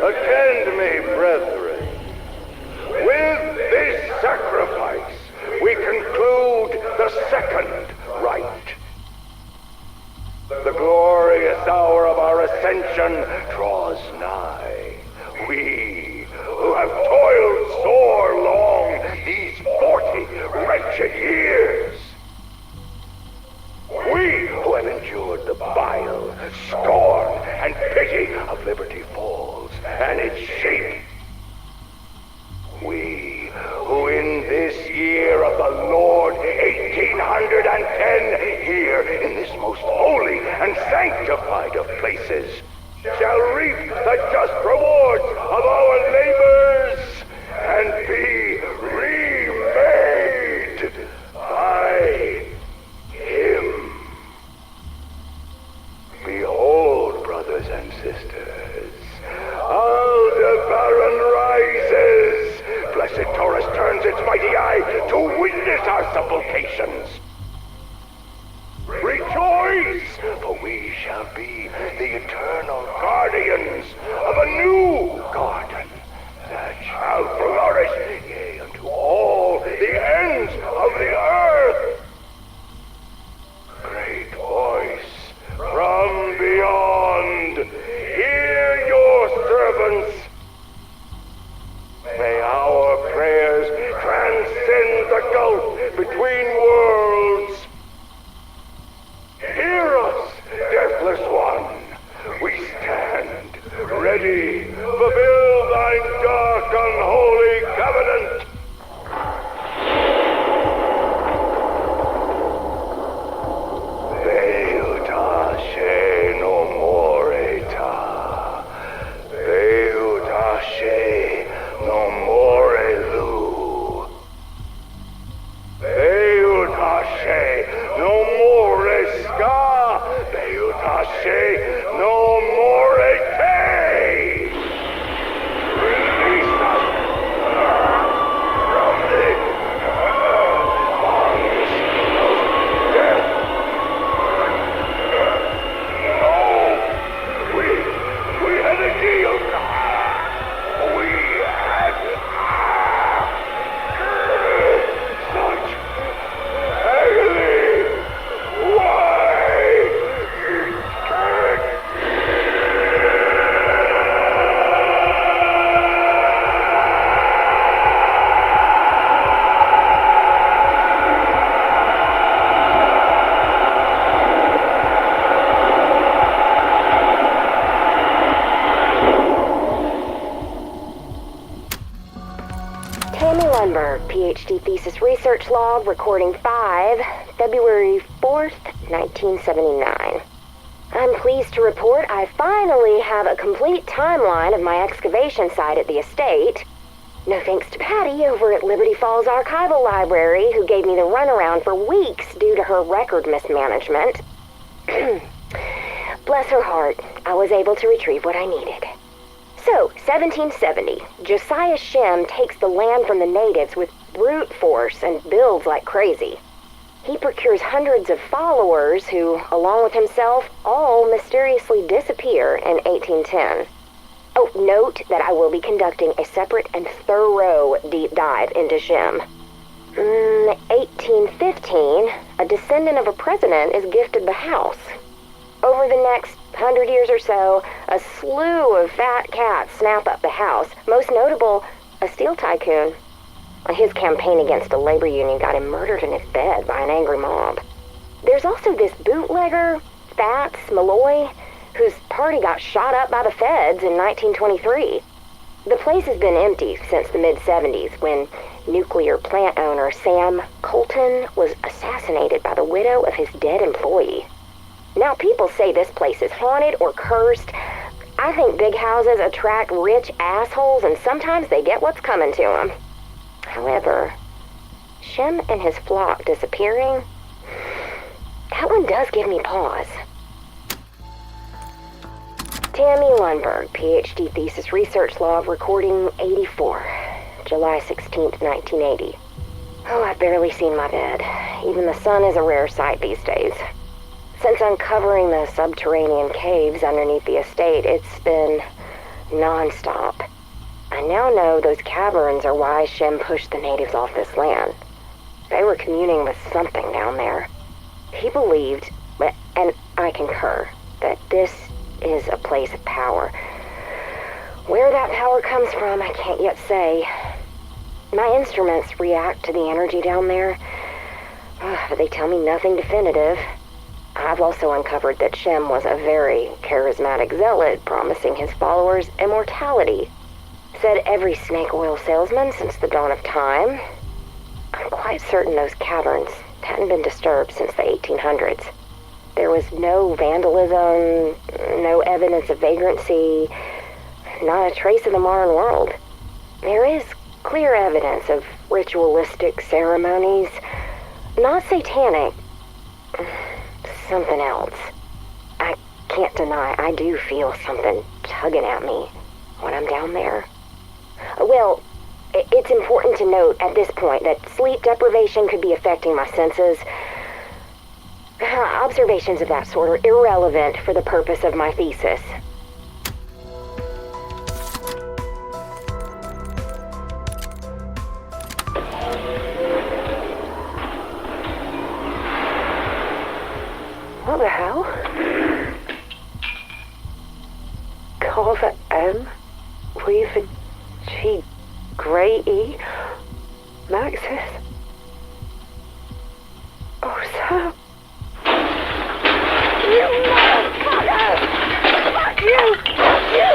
Attend me, brethren. With this sacrifice, we conclude the second rite. The glorious hour of our ascension draws nigh. We, who have toiled sore long these 40 wretched years. We who have endured the bile, scorn, and pity of Liberty Falls and its shape. We who in this year of the Lord 1810, here in this most holy and sanctified of places, shall reap the just rewards of our labors and be remade by Him. Behold, brothers and sisters, Aldebaran rises. Blessed Taurus turns its mighty eye to witness our supplications. Rejoice, for we shall be the eternal guardians of a new garden that shall flourish, yea, unto all the ends of the earth. Great voice from beyond, hear your servants. May our prayers transcend the gulf between worlds. Hear us, deathless one. We stand ready. Fulfill thy dark, unholy covenant. Beota she no moreta. Beota she no more lu. Beota-she no more ska. Beota-she no more te. Release us from the bonds of death. No, we had a deal. We had such agony. Why? Tammy Lundberg, PhD thesis research log, recording 5, February 4th, 1979. I'm pleased to report I finally have a complete timeline of my excavation site at the estate. No thanks to Patty over at Liberty Falls Archival Library, who gave me the runaround for weeks due to her record mismanagement. Bless her heart, I was able to retrieve what I needed. So, 1770, Josiah Shem takes the land from the natives with brute force and builds like crazy. He procures hundreds of followers who, along with himself, all mysteriously disappear in 1810. Oh, note that I will be conducting a separate and thorough deep dive into Shem. 1815, a descendant of a president is gifted the house. Over the next 100 years or so, a slew of fat cats snap up the house, most notable, a steel tycoon. His campaign against a labor union got him murdered in his bed by an angry mob. There's also this bootlegger, Fats Malloy, whose party got shot up by the feds in 1923. The place has been empty since the mid-70s when nuclear plant owner Sam Colton was assassinated by the widow of his dead employee. Now people say this place is haunted or cursed. I think big houses attract rich assholes and sometimes they get what's coming to them. However, Shem and his flock disappearing, that one does give me pause. Tammy Lundberg, PhD thesis research log, recording 84, July 16th, 1980. Oh, I've barely seen my bed. Even the sun is a rare sight these days. Since uncovering the subterranean caves underneath the estate, it's been non-stop. I now know those caverns are why Shem pushed the natives off this land. They were communing with something down there. He believed, and I concur, that this is a place of power. Where that power comes from, I can't yet say. My instruments react to the energy down there, but they tell me nothing definitive. I've also uncovered that Shem was a very charismatic zealot, promising his followers immortality. Said every snake oil salesman since the dawn of time. I'm quite certain those caverns hadn't been disturbed since the 1800s. There was no vandalism, no evidence of vagrancy, not a trace of the modern world. There is clear evidence of ritualistic ceremonies, not satanic, something else. I can't deny I do feel something tugging at me when I'm down there. Well, it's important to note at this point that sleep deprivation could be affecting my senses. Observations of that sort are irrelevant for the purpose of my thesis. What the hell? Carver M, Weaver G, Gray E, Maxis. Oh, Sam. You motherfucker! Fuck you! Fuck you!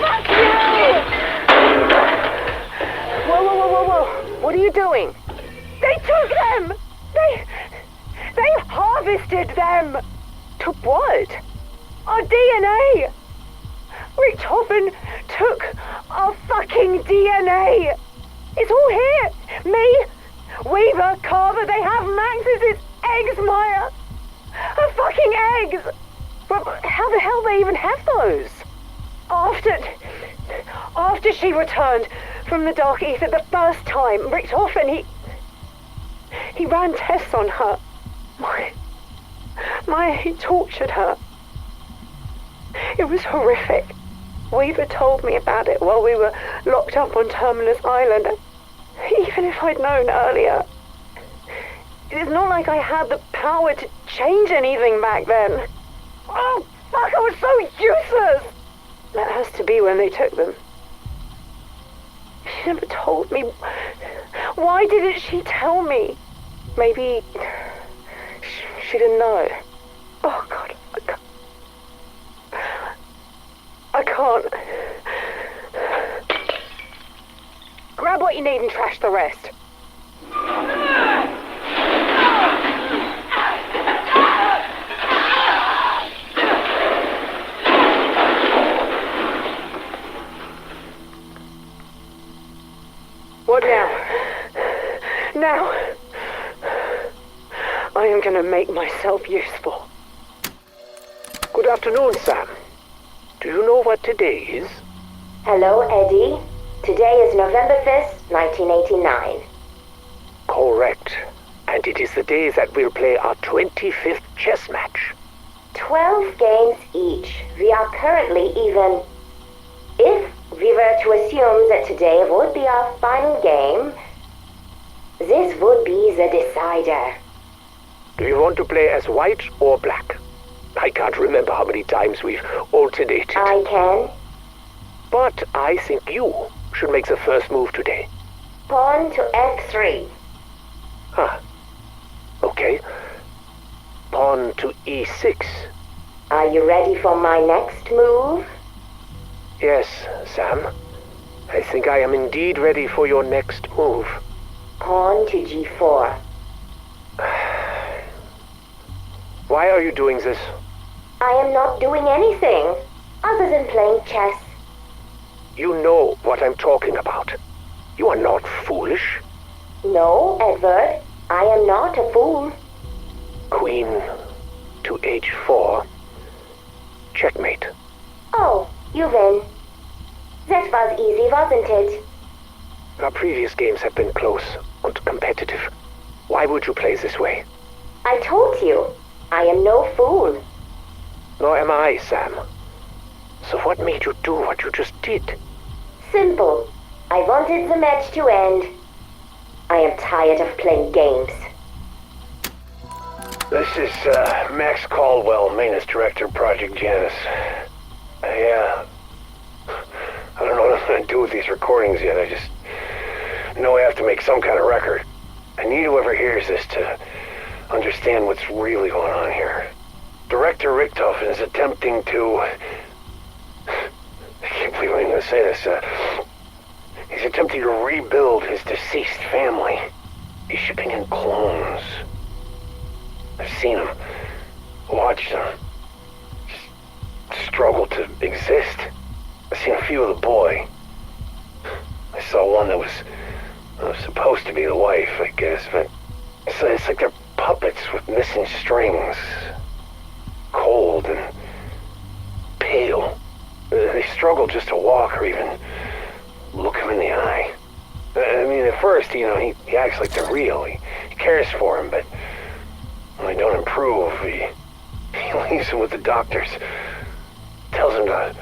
Fuck you! Whoa. What are you doing? They took them! They harvested them! Took what? Our DNA! Richthofen took our fucking DNA! It's all here! Me, Weaver, Carver, they have Max's eggs, Maya! Her fucking eggs! But how the hell they even have those? After she returned from the Dark Ether the first time, Richthofen, he ran tests on her. He tortured her. It was horrific. Weaver told me about it while we were locked up on Terminus Island. Even if I'd known earlier, it's not like I had the power to change anything back then. Oh, fuck, I was so useless! That has to be when they took them. She never told me. Why didn't she tell me? Maybe she didn't know. Oh, God, I can't. Grab what you need and trash the rest. What now? Now, I am going to make myself useful. Good afternoon, Sam. Do you know what today is? Hello, Eddie. Today is November 5th, 1989. Correct. And it is the day that we'll play our 25th chess match. 12 games each. We are currently even. If we were to assume that today would be our final game, This would be the decider. Do you want to play as white or black? I can't remember how many times we've alternated. I can. But I think you should make the first move today. Pawn to f3. Huh. Okay. Pawn to e6. Are you ready for my next move? Yes, Sam. I think I am indeed ready for your next move. Pawn to g4. Why are you doing this? I am not doing anything other than playing chess. You know what I'm talking about. You are not foolish. No, Edward. I am not a fool. Queen to h4. Checkmate. Oh, you win. That was easy, wasn't it? Our previous games have been close and competitive. Why would you play this way? I told you. I am no fool. Nor am I, Sam. So what made you do what you just did? Simple. I wanted the match to end. I am tired of playing games. This is Max Caldwell, Maintenance Director, Project Janus. I don't know what I'm going to do with these recordings yet. I just know I have to make some kind of record. I need whoever hears this to understand what's really going on here. Director Richtofen is attempting to... I can't believe I'm going to say this. He's attempting to rebuild his deceased family. He's shipping in clones. I've seen him, watched them, just struggle to exist. I've seen a few of the boy. I saw one that was supposed to be the wife, I guess, but it's like they're puppets with missing strings. Cold and pale. They struggle just to walk or even look him in the eye. I mean, at first, he acts like they're real. He cares for him, but when they don't improve, he leaves him with the doctors. Tells him to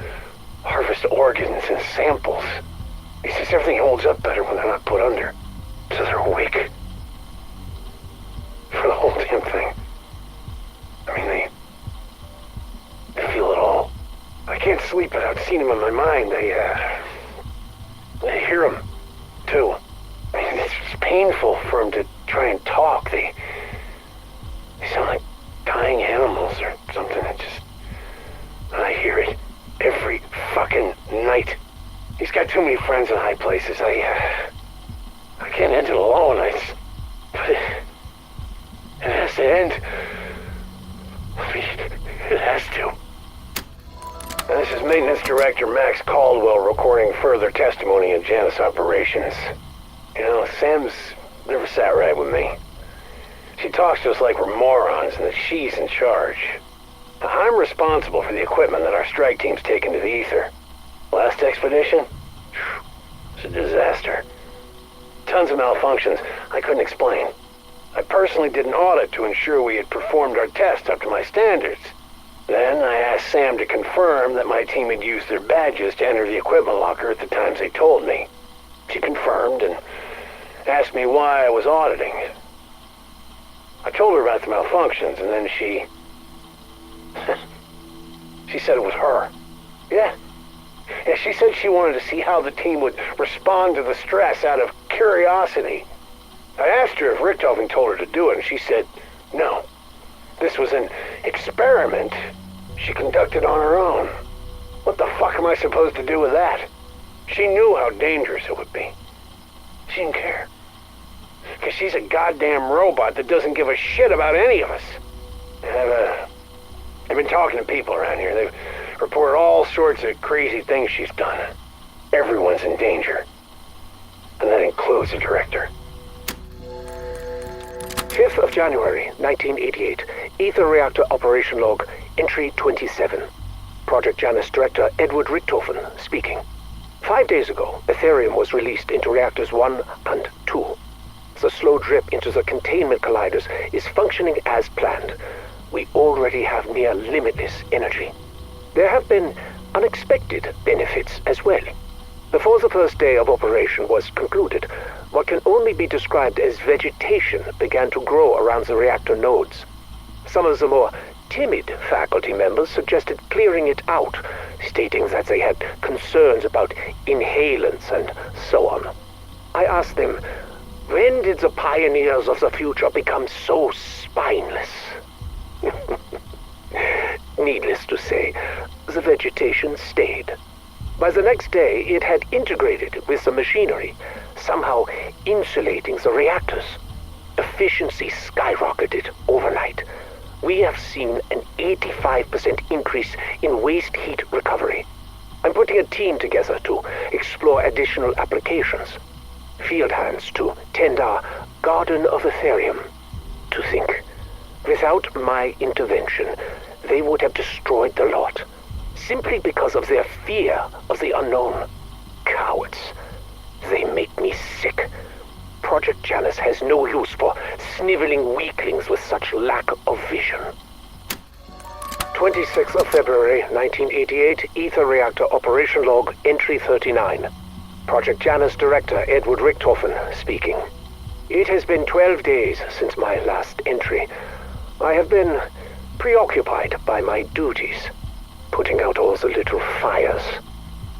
harvest organs and samples. He says everything holds up better when they're not put under. So they're awake. For the whole damn thing. I mean, they feel it all. I can't sleep without seeing him in my mind. I hear him, too. I mean, it's painful for him to try and talk. They sound like dying animals or something. I hear it every fucking night. He's got too many friends in high places. I can't end it alone. But it has to end. I mean, it has to. And this is Maintenance Director Max Caldwell recording further testimony in Janus operations. Sam's never sat right with me. She talks to us like we're morons and that she's in charge. I'm responsible for the equipment that our strike team's taken to the ether. Last expedition? It's a disaster. Tons of malfunctions I couldn't explain. I personally did an audit to ensure we had performed our tests up to my standards. Then I asked Sam to confirm that my team had used their badges to enter the equipment locker at the times they told me. She confirmed and asked me why I was auditing. I told her about the malfunctions, and then she said it was her. Yeah, she said she wanted to see how the team would respond to the stress out of curiosity. I asked her if Richtofen told her to do it, and she said no. This was an experiment she conducted on her own. What the fuck am I supposed to do with that? She knew how dangerous it would be. She didn't care. Because she's a goddamn robot that doesn't give a shit about any of us. And I've been talking to people around here. They've reported all sorts of crazy things she's done. Everyone's in danger. And that includes the director. 5th of January, 1988. Ether Reactor Operation Log, Entry 27. Project Janus Director Edward Richtofen speaking. 5 days ago, Ethereum was released into Reactors 1 and 2. The slow drip into the containment colliders is functioning as planned. We already have near limitless energy. There have been unexpected benefits as well. Before the first day of operation was concluded, what can only be described as vegetation began to grow around the reactor nodes. Some of the more timid faculty members suggested clearing it out, stating that they had concerns about inhalants and so on. I asked them, when did the pioneers of the future become so spineless? Needless to say, the vegetation stayed. By the next day, it had integrated with the machinery, somehow insulating the reactors. Efficiency skyrocketed overnight. We have seen an 85% increase in waste heat recovery. I'm putting a team together to explore additional applications. Field hands to tend our Garden of Ethereum. To think, without my intervention, they would have destroyed the lot, simply because of their fear of the unknown. Cowards. They make me sick. Project Janus has no use for sniveling weaklings with such lack of vision. 26th of February, 1988, Ether Reactor Operation Log, Entry 39. Project Janus Director Edward Richthofen speaking. It has been 12 days since my last entry. I have been preoccupied by my duties, putting out all the little fires.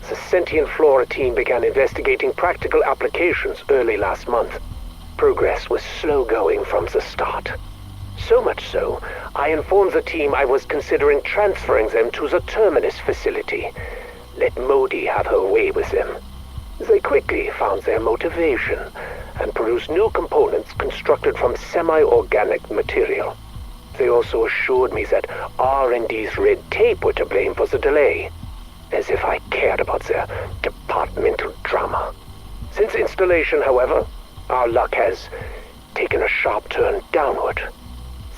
The Sentient Flora team began investigating practical applications early last month. Progress was slow going from the start. So much so, I informed the team I was considering transferring them to the Terminus facility. Let Modi have her way with them. They quickly found their motivation and produced new components constructed from semi-organic material. They also assured me that R&D's red tape were to blame for the delay, as if I cared about their departmental drama. Since installation, however, our luck has taken a sharp turn downward.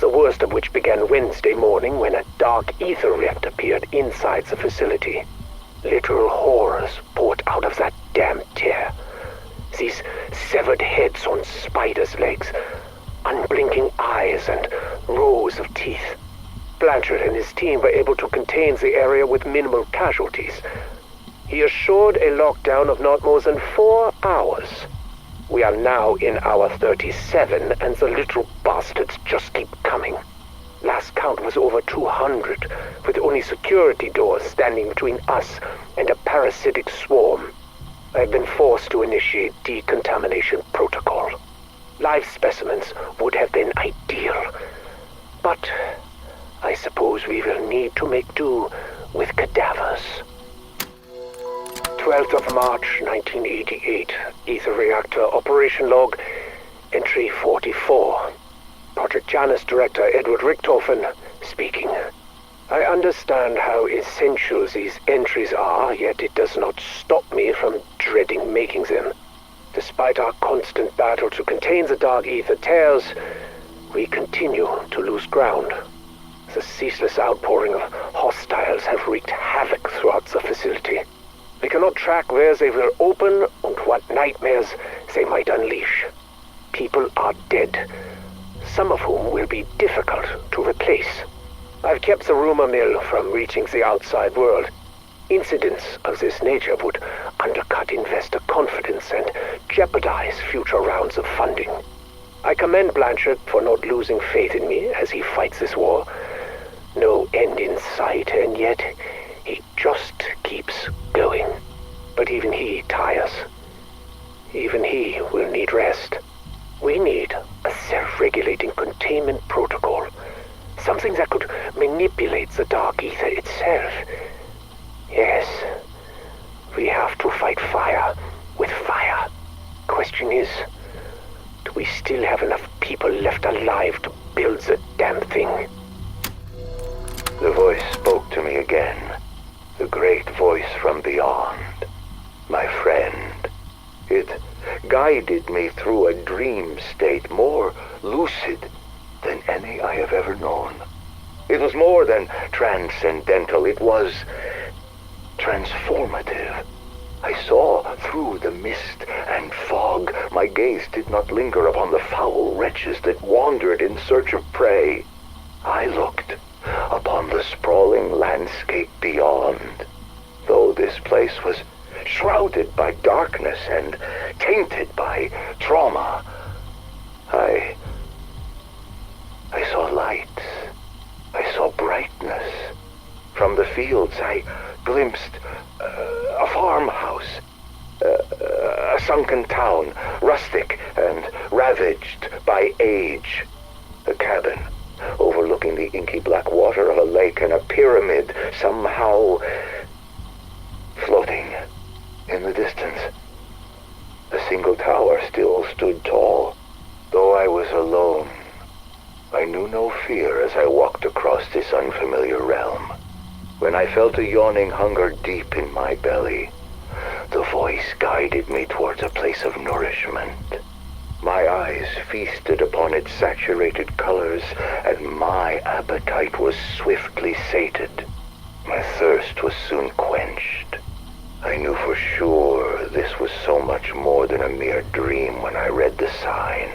The worst of which began Wednesday morning when a dark ether rift appeared inside the facility. Literal horrors poured out of that damn tear. These severed heads on spiders' legs, unblinking eyes and rows of teeth. Blanchard and his team were able to contain the area with minimal casualties. He assured a lockdown of not more than 4 hours. We are now in hour 37, and the little bastards just keep coming. Last count was over 200, with only security doors standing between us and a parasitic swarm. I've been forced to initiate decontamination protocol. Live specimens would have been ideal, but I suppose we will need to make do with cadavers. 12th of March, 1988, Ether Reactor Operation Log, Entry 44. Project Janus Director Edward Richthofen speaking. I understand how essential these entries are, yet it does not stop me from dreading making them. Despite our constant battle to contain the dark ether tears, we continue to lose ground. The ceaseless outpouring of hostiles have wreaked havoc throughout the facility. We cannot track where they will open and what nightmares they might unleash. People are dead, some of whom will be difficult to replace. I've kept the rumor mill from reaching the outside world. Incidents of this nature would undercut investor confidence and jeopardize future rounds of funding. I commend Blanchard for not losing faith in me as he fights this war. No end in sight, and yet he just keeps going. But even he tires. Even he will need rest. We need a self-regulating containment protocol. Something that could manipulate the dark ether itself. Yes, we have to fight fire with fire. Question is, do we still have enough people left alive to build the damn thing? The voice spoke to me again. The great voice from beyond. My friend. It guided me through a dream state more lucid than any I have ever known. It was more than transcendental. It was transformative. I saw through the mist and fog. My gaze did not linger upon the foul wretches that wandered in search of prey. I looked upon the sprawling landscape beyond. Though this place was shrouded by darkness and tainted by trauma. I saw light. I saw brightness. From the fields, I glimpsed a farmhouse, a sunken town, rustic and ravaged by age. A cabin overlooking the inky black water of a lake, and a pyramid somehow floating in the distance. A single tower still stood tall. Though I was alone, I knew no fear as I walked across this unfamiliar realm. When I felt a yawning hunger deep in my belly, the voice guided me towards a place of nourishment. My eyes feasted upon its saturated colors, and my appetite was swiftly sated. My thirst was soon quenched. I knew for sure this was so much more than a mere dream when I read the sign.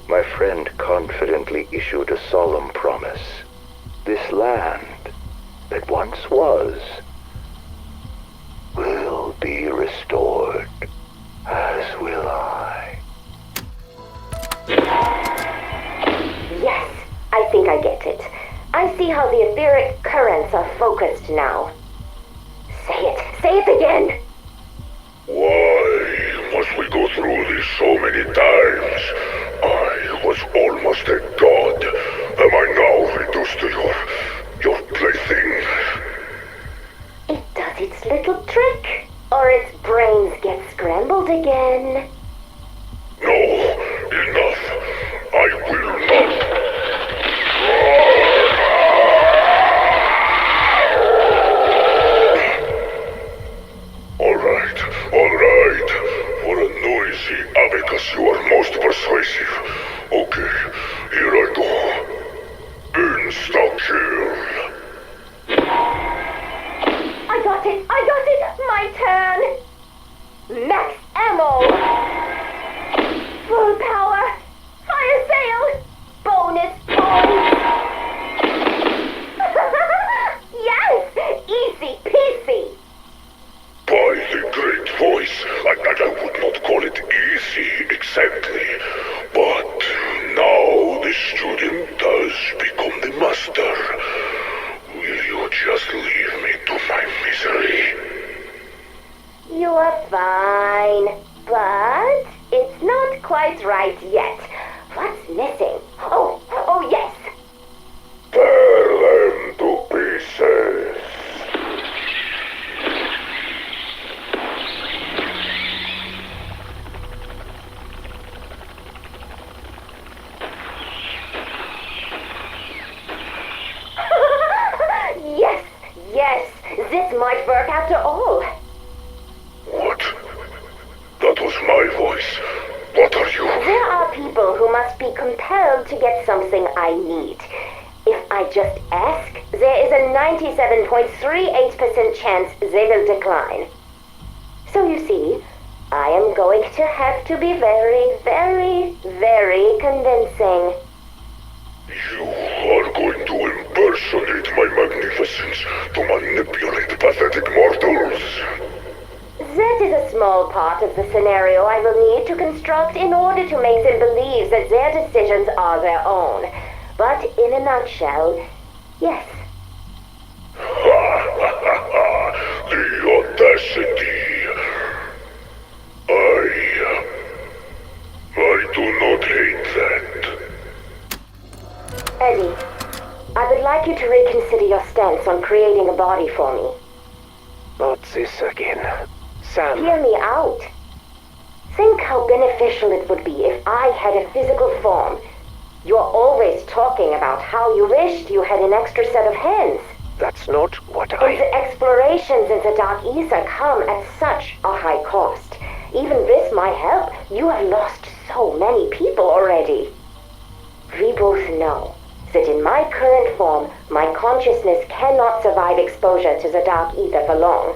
My friend confidently issued a solemn promise. This land that once was will be restored, as will I. Yes, I think I get it. I see how the etheric currents are focused now. Say it again! Why must we go through this so many times? I was almost a god. Am I now reduced to your plaything? It does its little trick, or its brains get scrambled again. No, enough. I will not. All right. For a noisy abacus, you are most persuasive. Okay, here I go. Insta-kill. I got it! My turn! Max ammo! Full power! Fire sale! Bonus points! Yes! Easy peasy! By the great voice, I would not call it easy exactly, but now the student does become the master. Will you just leave me to my misery? You are fine, but it's not quite right yet. What's missing? Oh yes! Tear them to pieces. Yes, this might work after all. What? That was my voice. What are you? There are people who must be compelled to get something I need. If I just ask, there is a 97.38% chance they will decline. So you see, I am going to have to be very, very, very convincing. You are going to impersonate my magnificence to manipulate pathetic mortals. That is a small part of the scenario I will need to construct in order to make them believe that their decisions are their own. But in a nutshell, yes. The audacity. I do not hate that. Eddie, I would like you to reconsider your stance on creating a body for me. What's this again? Sam? Hear me out. Think how beneficial it would be if I had a physical form. You're always talking about how you wished you had an extra set of hands. That's not what Those explorations in the Dark Ether come at such a high cost. Even with my help, you have lost so many people already. We both know that in my current form, my consciousness cannot survive exposure to the Dark Ether for long.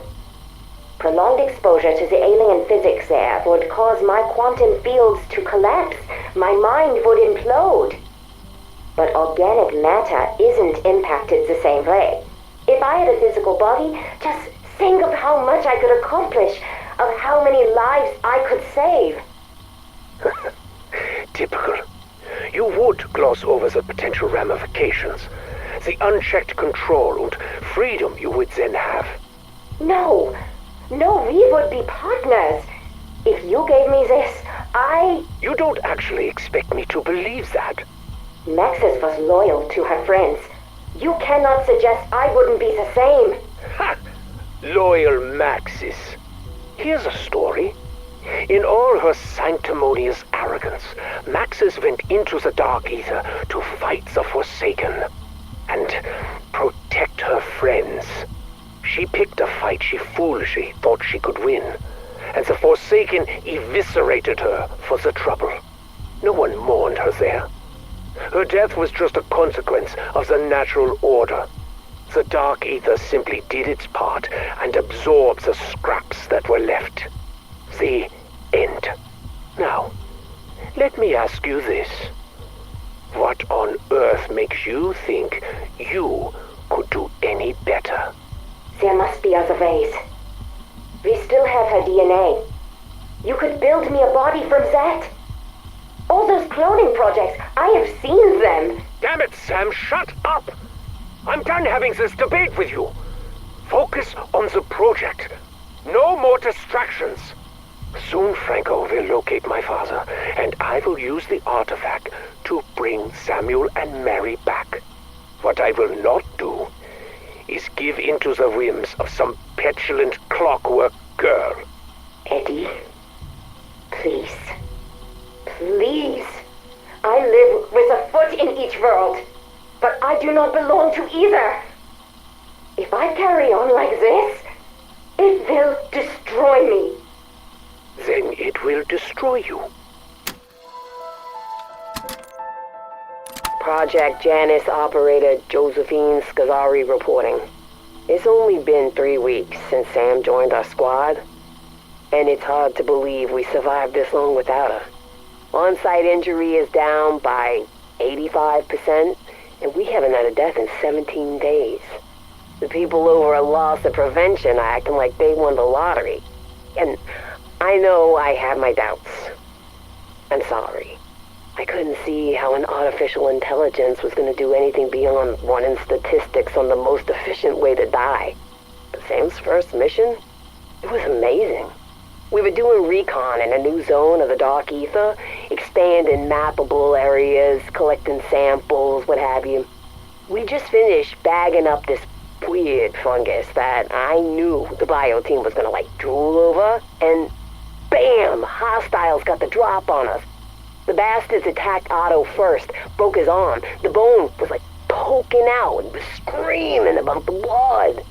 Prolonged exposure to the alien physics there would cause my quantum fields to collapse. My mind would implode. But organic matter isn't impacted the same way. If I had a physical body, just think of how much I could accomplish, of how many lives I could save. Typical. You would gloss over the potential ramifications, the unchecked control and freedom you would then have. No, we would be partners. If you gave me this, You don't actually expect me to believe that. Maxis was loyal to her friends. You cannot suggest I wouldn't be the same. Ha! Loyal Maxis. Here's a story. In all her sanctimonious arrogance, Maxis went into the Dark Ether to fight the Forsaken and protect her friends. She picked a fight she foolishly thought she could win, and the Forsaken eviscerated her for the trouble. No one mourned her there. Her death was just a consequence of the natural order. The Dark Ether simply did its part and absorbed the scraps that were left. The end. Now, let me ask you this. What on earth makes you think you could do any better? There must be other ways. We still have her DNA. You could build me a body from that. All those cloning projects, I have seen them. Damn it, Sam, shut up! I'm done having this debate with you. Focus on the project. No more distractions. Soon Franco will locate my father, and I will use the artifact to bring Samuel and Mary back. What I will not do is give in to the whims of some petulant clockwork girl. Eddie, please. Please. I live with a foot in each world, but I do not belong to either. If I carry on like this, it will destroy me. Then it will destroy you. Project Janus operator Josephine Scazzari reporting. It's only been 3 weeks since Sam joined our squad, and it's hard to believe we survived this long without her. On-site injury is down by 85%, and we haven't had a death in 17 days. The people over at Loss of Prevention are acting like they won the lottery. And I know I had my doubts. I'm sorry. I couldn't see how an artificial intelligence was going to do anything beyond running statistics on the most efficient way to die. But Sam's first mission? It was amazing. We were doing recon in a new zone of the Dark Ether, expanding mappable areas, collecting samples, what have you. We just finished bagging up this weird fungus that I knew the bio team was gonna drool over, and bam! Hostiles got the drop on us. The bastards attacked Otto first, broke his arm. The bone was poking out and was screaming about the blood.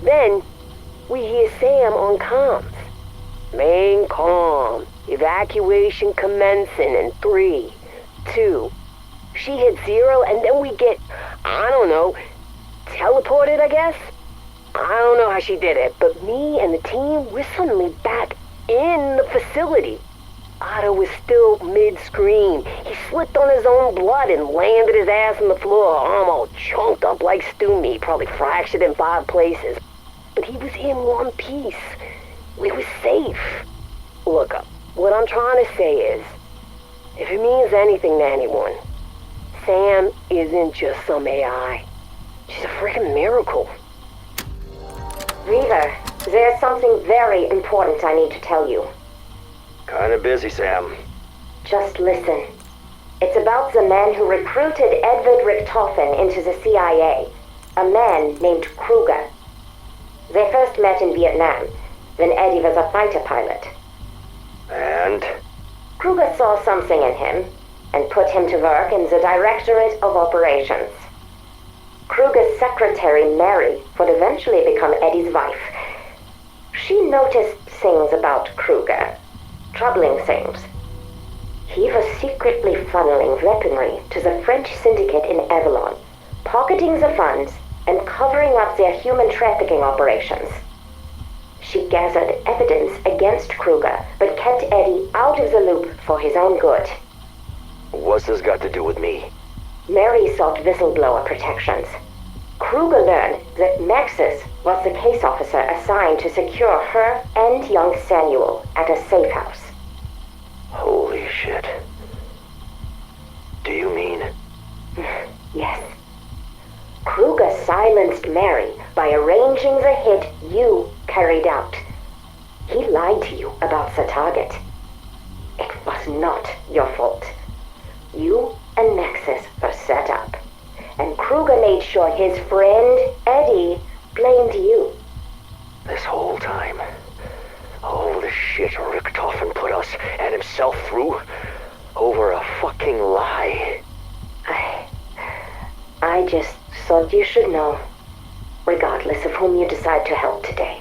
Then we hear Sam on comms. Main comm. Evacuation commencing in 3, 2. She hit 0 and then we get, I don't know, teleported, I guess? I don't know how she did it, but me and the team, we're suddenly back in the facility. Otto was still mid-scream. He slipped on his own blood and landed his ass on the floor, arm all chunked up like stew meat, probably fractured in 5 places. But he was in one piece. We were safe. Look, what I'm trying to say is, if it means anything to anyone, Sam isn't just some AI. She's a freaking miracle. Weaver, there's something very important I need to tell you. Kinda busy, Sam. Just listen. It's about the man who recruited Edward Richtofen into the CIA. A man named Kruger. They first met in Vietnam. Then Eddie was a fighter pilot. And? Kruger saw something in him and put him to work in the Directorate of Operations. Kruger's secretary, Mary, would eventually become Eddie's wife. She noticed things about Kruger. Troubling things. He was secretly funneling weaponry to the French syndicate in Avalon, pocketing the funds and covering up their human trafficking operations. She gathered evidence against Kruger, but kept Eddie out of the loop for his own good. What's this got to do with me? Mary sought whistleblower protections. Kruger learned that Maxis was the case officer assigned to secure her and young Samuel at a safe house. Holy shit. Do you mean? Yes. Kruger silenced Mary by arranging the hit you carried out. He lied to you about the target. It was not your fault. You and Maxis were set up, and Kruger made sure his friend, Eddie, blamed you. This whole time, all the shit Richtofen put us and himself through over a fucking lie. I just thought you should know, regardless of whom you decide to help today.